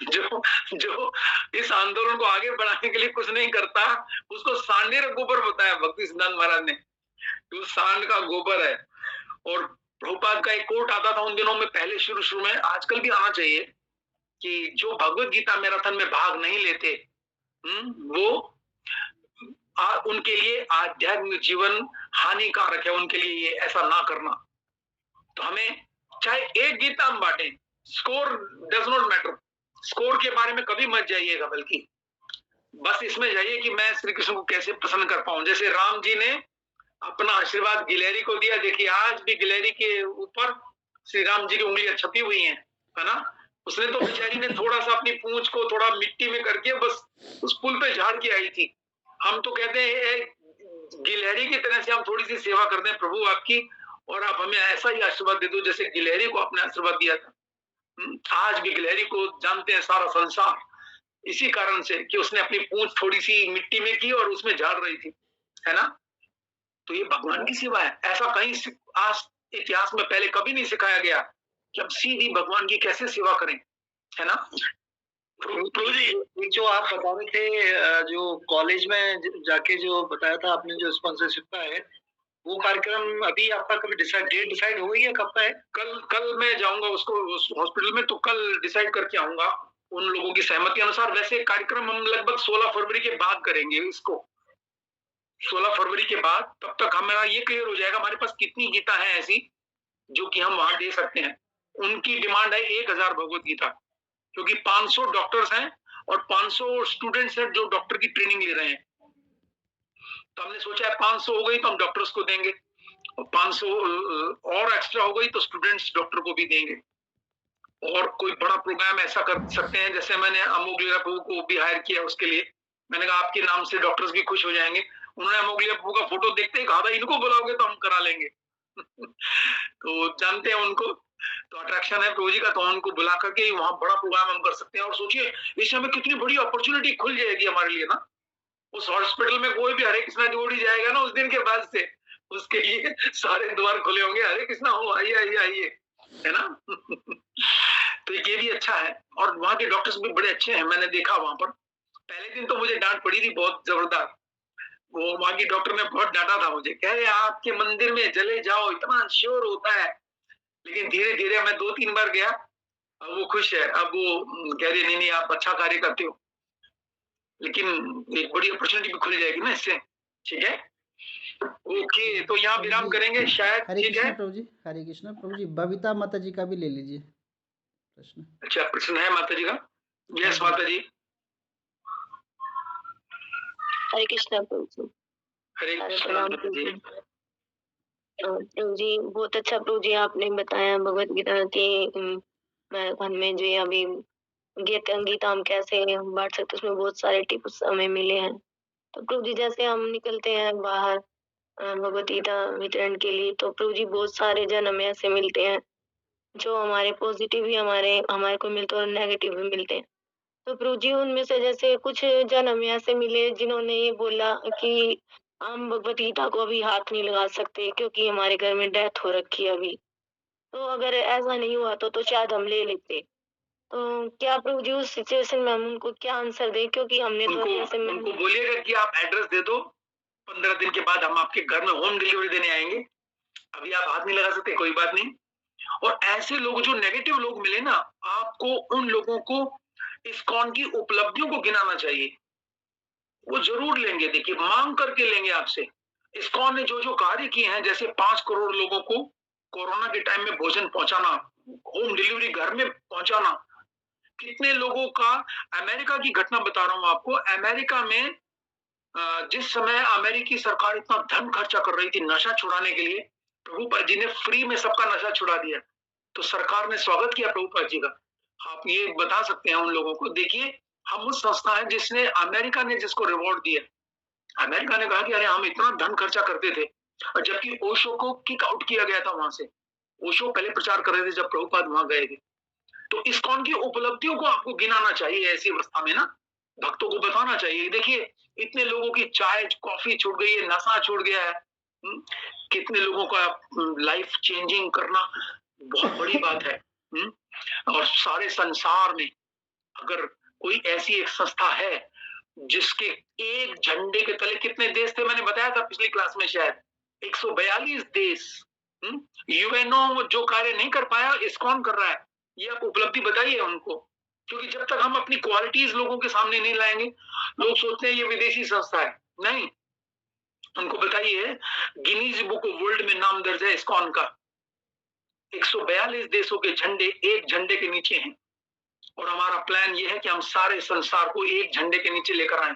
जो इस आंदोलन को आगे बढ़ाने के लिए कुछ नहीं करता, उसको सांडेर गोबर बताया भक्ति सिद्धांत महाराज ने, तो सांड का गोबर है। और प्रभुपाद का एक कोट आता था उन दिनों में, पहले शुरू में, आजकल भी आना चाहिए, कि जो भगवत गीता मैराथन में भाग नहीं लेते, वो उनके लिए आध्यात्मिक जीवन हानिकारक है, उनके लिए ये ऐसा ना करना। तो हमें चाहे एक गीता हम बांटें, score does not matter, score के बारे में कभी मत जाइएगा, बल्कि बस इसमें जाइए कि मैं श्री कृष्ण को कैसे प्रसन्न कर पाऊं। जैसे राम जी ने अपना आशीर्वाद गिलहरी को दिया, देखिए आज भी गिलहरी के ऊपर श्री राम जी की उंगलियां छपी हुई हैं, है ना। उसने तो बेचारी ने थोड़ा सा अपनी पूंछ को थोड़ा मिट्टी में करके बस उस पुल पे झाड़ के आई थी। हम तो कहते हैं गिलहरी की तरह से हम थोड़ी सी सेवा करते हैं प्रभु आपकी, और आप हमें ऐसा ही आशीर्वाद दे दो जैसे गिलहरी को आपने आशीर्वाद दिया था। आज भी गिलहरी को जानते हैं सारा संसार, इसी कारण से कि उसने अपनी पूंछ थोड़ी सी मिट्टी में की और उसमें झाड़ रही थी, है ना। तो ये भगवान की सेवा है। ऐसा कहीं आज इतिहास में पहले कभी नहीं सिखाया गया कि हम सीधी भगवान की कैसे सेवा करें, है ना।
जो आप बता रहे थे, जो कॉलेज में जाके जो बताया था आपने, जो स्पॉन्सरशिप का है, वो कार्यक्रम अभी आपका कभी डेट डिसाइड हो गई है, कब का है?
कल मैं जाऊंगा उसको उस हॉस्पिटल में, तो कल डिसाइड करके आऊंगा उन लोगों की सहमति अनुसार। वैसे कार्यक्रम हम लगभग 16 फरवरी के बाद करेंगे इसको, 16 फरवरी के बाद। तब तक हमारा ये क्लियर हो जाएगा हमारे पास कितनी गीता है ऐसी जो कि हम वहां दे सकते हैं। उनकी डिमांड है 1000 भगवत गीता, क्योंकि 500 डॉक्टर्स हैं और 500 स्टूडेंट्स हैं जो डॉक्टर की ट्रेनिंग ले रहे हैं। तो हमने सोचा है 500 हो गई तो हम डॉक्टर्स को देंगे, और 500 और एक्स्ट्रा हो गई तो स्टूडेंट्स डॉक्टर को भी देंगे। और कोई बड़ा प्रोग्राम ऐसा कर सकते हैं, जैसे मैंने अमोघलिया प्रभु को भी हायर किया उसके लिए। मैंने कहा आपके नाम से डॉक्टर्स भी खुश हो जाएंगे। उन्होंने अमोघलिया प्रभु का फोटो देखते ही कहा था इनको बुलाओगे तो हम करा लेंगे। तो जानते हैं उनको, तो अट्रैक्शन है प्रभु जी का, तो उनको बुला करके वहां बड़ा प्रोग्राम हम कर सकते हैं। और सोचिए इस समय कितनी बड़ी अपॉर्चुनिटी खुल जाएगी हमारे लिए ना। उस हॉस्पिटल में कोई भी हरे कृष्णा डिवोटी जाएगा ना उस दिन के बाद से, उसके लिए सारे द्वार खुले होंगे, हरे कृष्णा हो, आइए आइए आइए, है ना। तो ये भी अच्छा है। और वहाँ के डॉक्टर्स भी बड़े अच्छे हैं, मैंने देखा वहां पर। पहले दिन तो मुझे डांट पड़ी थी बहुत जबरदस्त, वो वहां की डॉक्टर ने बहुत डांटा था मुझे, कह रहे आपके मंदिर में चले जाओ इतना शोर होता है। लेकिन धीरे धीरे मैं 2-3 बार गया, अब वो खुश है। अब वो कह रही नहीं नहीं आप अच्छा कार्य करते हो, लेकिन एक बड़ी अपॉर्चुनिटी भी खुल जाएगी ना इससे। ठीक है, ओके, तो यहाँ विराम करेंगे शायद।
हरे
ठीक
कृष्णा
है
प्रभु जी, हरे कृष्णा प्रभु जी। बबीता माता जी का भी ले लीजिए प्रश्न।
अच्छा, प्रश्न है माता जी का? यस माता जी।
हरे कृष्णा प्रभु जी।
हरे कृष्णा माता जी।
प्रभु जी बहुत अच्छा प्रभु जी आपने बताया भगवत गीता के मैराथन में जो अभी गीता हम कैसे बांट सकते, उसमें बहुत सारे टिप्स हमें मिले हैं। तो प्रभु जी जैसे हम निकलते हैं बाहर भगवत गीता वितरण के लिए, तो प्रभु जी बहुत सारे जन हमें ऐसे मिलते हैं जो हमारे पॉजिटिव भी हमारे को मिलते हैं और नेगेटिव भी मिलते हैं। तो प्रभु जी उनमें से जैसे कुछ जन हमें ऐसे मिले जिन्होंने ये बोला कि हम भगवत गीता को अभी हाथ नहीं लगा सकते क्योंकि हमारे घर में डेथ हो रखी है अभी। तो अगर ऐसा नहीं हुआ तो शायद हम ले लेते। तो क्या प्रभु जी उस सिचुएशन में हम उनको क्या आंसर दें, क्योंकि हमने तो जैसे
उनको बोलिएगा कि आप एड्रेस दे दो, 15 दिन के बाद हम आपके घर में होम डिलीवरी देने आएंगे। अभी आप हाथ नहीं लगा सकते, कोई बात नहीं। और ऐसे लोग जो नेगेटिव लोग मिले ना, आपको उन लोगों को इस्कॉन की उपलब्धियों को गिनाना चाहिए। वो जरूर लेंगे, देखिए मांग करके लेंगे आपसे। इस्कॉन ने जो जो कार्य किए हैं, जैसे 5 करोड़ लोगों को कोरोना के टाइम में भोजन पहुंचाना, होम डिलीवरी घर में पहुंचाना, कितने लोगों का। अमेरिका की घटना बता रहा हूं आपको, अमेरिका में जिस समय अमेरिकी सरकार इतना धन खर्चा कर रही थी नशा छुड़ाने के लिए, प्रभुपाद जी ने फ्री में सबका नशा छुड़ा दिया। तो सरकार ने स्वागत किया प्रभुपाद जी का। आप ये बता सकते हैं उन लोगों को, देखिए हम उस संस्था है जिसने, अमेरिका ने जिसको रिवॉर्ड दिया। अमेरिका ने कहा कि अरे हम इतना धन खर्चा करते थे, और जबकि ओशो को किक आउट किया गया था वहां से। ओशो पहले प्रचार कर रहे थे जब प्रभुपाद वहां गए थे। तो इस्कॉन की उपलब्धियों को आपको गिनाना चाहिए ऐसी अवस्था में ना, भक्तों को बताना चाहिए। देखिए इतने लोगों की चाय कॉफी छूट गई है, नशा छूट गया है। कितने लोगों का लाइफ चेंजिंग करना बहुत बड़ी बात है। और सारे संसार में अगर कोई ऐसी एक संस्था है जिसके एक झंडे के तले कितने देश थे, मैंने बताया था पिछली क्लास में शायद 142 देश। यूएनओ जो कार्य नहीं कर पाया, इस्कॉन कर रहा है। ये आप उपलब्धि बताइए उनको, क्योंकि जब तक हम अपनी क्वालिटीज लोगों के सामने नहीं लाएंगे, लोग सोचते हैं ये विदेशी संस्था है। नहीं, उनको बताइए गिनीज बुक ऑफ वर्ल्ड में नाम दर्ज है इस्कॉन का। 142 देशों के झंडे एक झंडे के नीचे हैं। और हमारा प्लान ये है कि हम सारे संसार को एक झंडे के नीचे लेकर आए,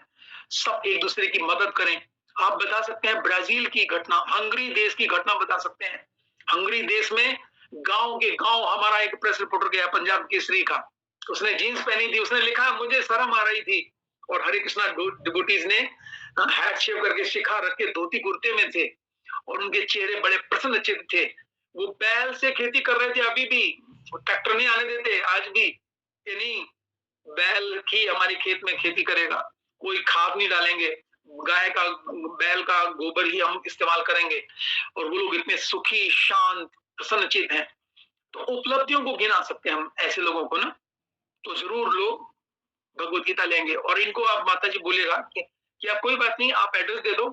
सब एक दूसरे की मदद करें। आप बता सकते हैं ब्राजील की घटना, हंगरी देश की घटना बता सकते हैं। हंगरी देश में गांव के गांव हमारा एक प्रेस रिपोर्टर गया पंजाब केसरी का, उसने जीन्स पहनी थी, उसने लिखा मुझे शर्म आ रही थी, और हरे कृष्णा डिवोटीज ने हैट शेव करके शिखा रख के धोती कुर्ते में थे, और उनके चेहरे बड़े प्रसन्न चित्त थे। वो बैल से खेती कर रहे थे, अभी भी ट्रैक्टर नहीं आने देते आज भी, कि नहीं बैल ही हमारी खेत में खेती करेगा, कोई खाद नहीं डालेंगे, गाय का बैल का गोबर ही हम इस्तेमाल करेंगे। और वो लोग इतने सुखी शांत प्रसन्नचित हैं। तो उपलब्धियों को गिना सकते हैं हम ऐसे लोगों को ना, तो जरूर लोग भगवत गीता लेंगे। और इनको आप माता जी बोलेगा कि आप कोई बात नहीं, आप एड्रेस दे दो।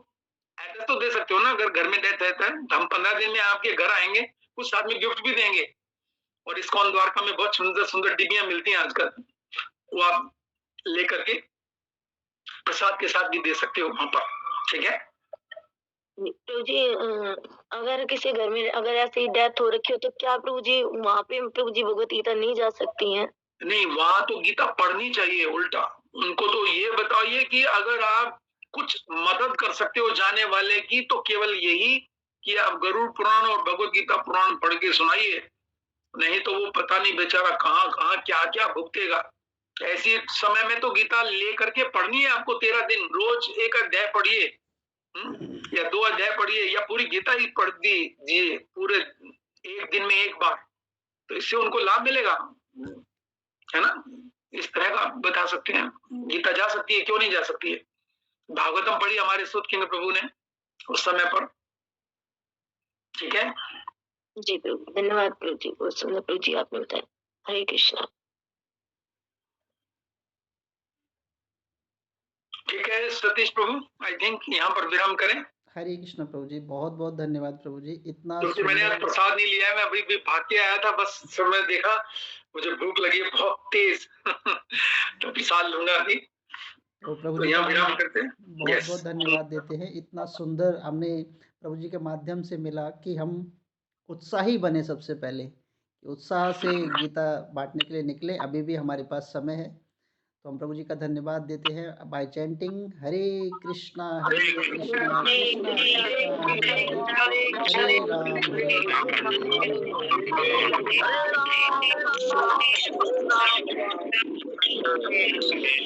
एड्रेस तो दे सकते हो ना, अगर घर में डेथ रहता है तो हम 15 दिन में आपके घर आएंगे, कुछ साथ में गिफ्ट भी देंगे। और इस्कॉन द्वारका में बहुत सुंदर सुंदर डिबियां मिलती हैं आजकल, वो आप लेकर के प्रसाद के साथ भी दे सकते हो वहां पर। ठीक है
प्रभु जी, अगर किसी घर में अगर ऐसी डेथ हो रखी हो तो क्या प्रभु जी वहाँ पे प्रभु जी भगवत गीता नहीं जा सकती हैं?
नहीं, वहां तो गीता पढ़नी चाहिए। उल्टा उनको तो ये बताइए कि अगर आप कुछ मदद कर सकते हो जाने वाले की, तो केवल यही कि आप गरुड़ पुराण और भगवत गीता पुराण पढ़ के सुनाइए, नहीं तो वो पता नहीं बेचारा कहाँ कहाँ क्या क्या भुगतेगा। ऐसी समय में तो गीता ले करके पढ़नी है आपको 13 दिन, रोज एक अध्याय पढ़िए, या 2 अध्याय पढ़िए, या पूरी गीता ही पढ़ दीजिए पूरे एक दिन में एक बार, तो इससे उनको लाभ मिलेगा, है ना। इस तरह का आप बता सकते हैं। गीता जा सकती है, क्यों नहीं जा सकती है। भागवतम पढ़ी हमारे सुत किंग प्रभु ने उस समय पर, ठीक है
जी प्रभु, धन्यवाद प्रभु जी, बहुत सुंदर प्रभु जी आपने बताया। हरे कृष्णा।
ठीक है सतीश प्रभु, आई थिंक यहाँ पर विराम करें।
हरे कृष्ण प्रभु जी, बहुत बहुत धन्यवाद प्रभु जी, इतना
क्योंकि मैंने आज प्रसाद नहीं लिया है, मैं अभी भी भाग के आया था, बस समय देखा, मुझे भूख लगी है बहुत तेज तो प्रसाद लूंगा अभी।
तो प्रभु
तो
जी
यहाँ
को
विराम करते हैं।
बहुत बहुत धन्यवाद देते हैं। इतना सुंदर हमने प्रभु जी के माध्यम से मिला कि हम उत्साही बने। सबसे पहले उत्साह से गीता बांटने के लिए निकले। अभी भी हमारे पास समय है, तो हम प्रभु जी का धन्यवाद देते हैं बाय चैंटिंग हरे कृष्णा कृष्णा हरे राम।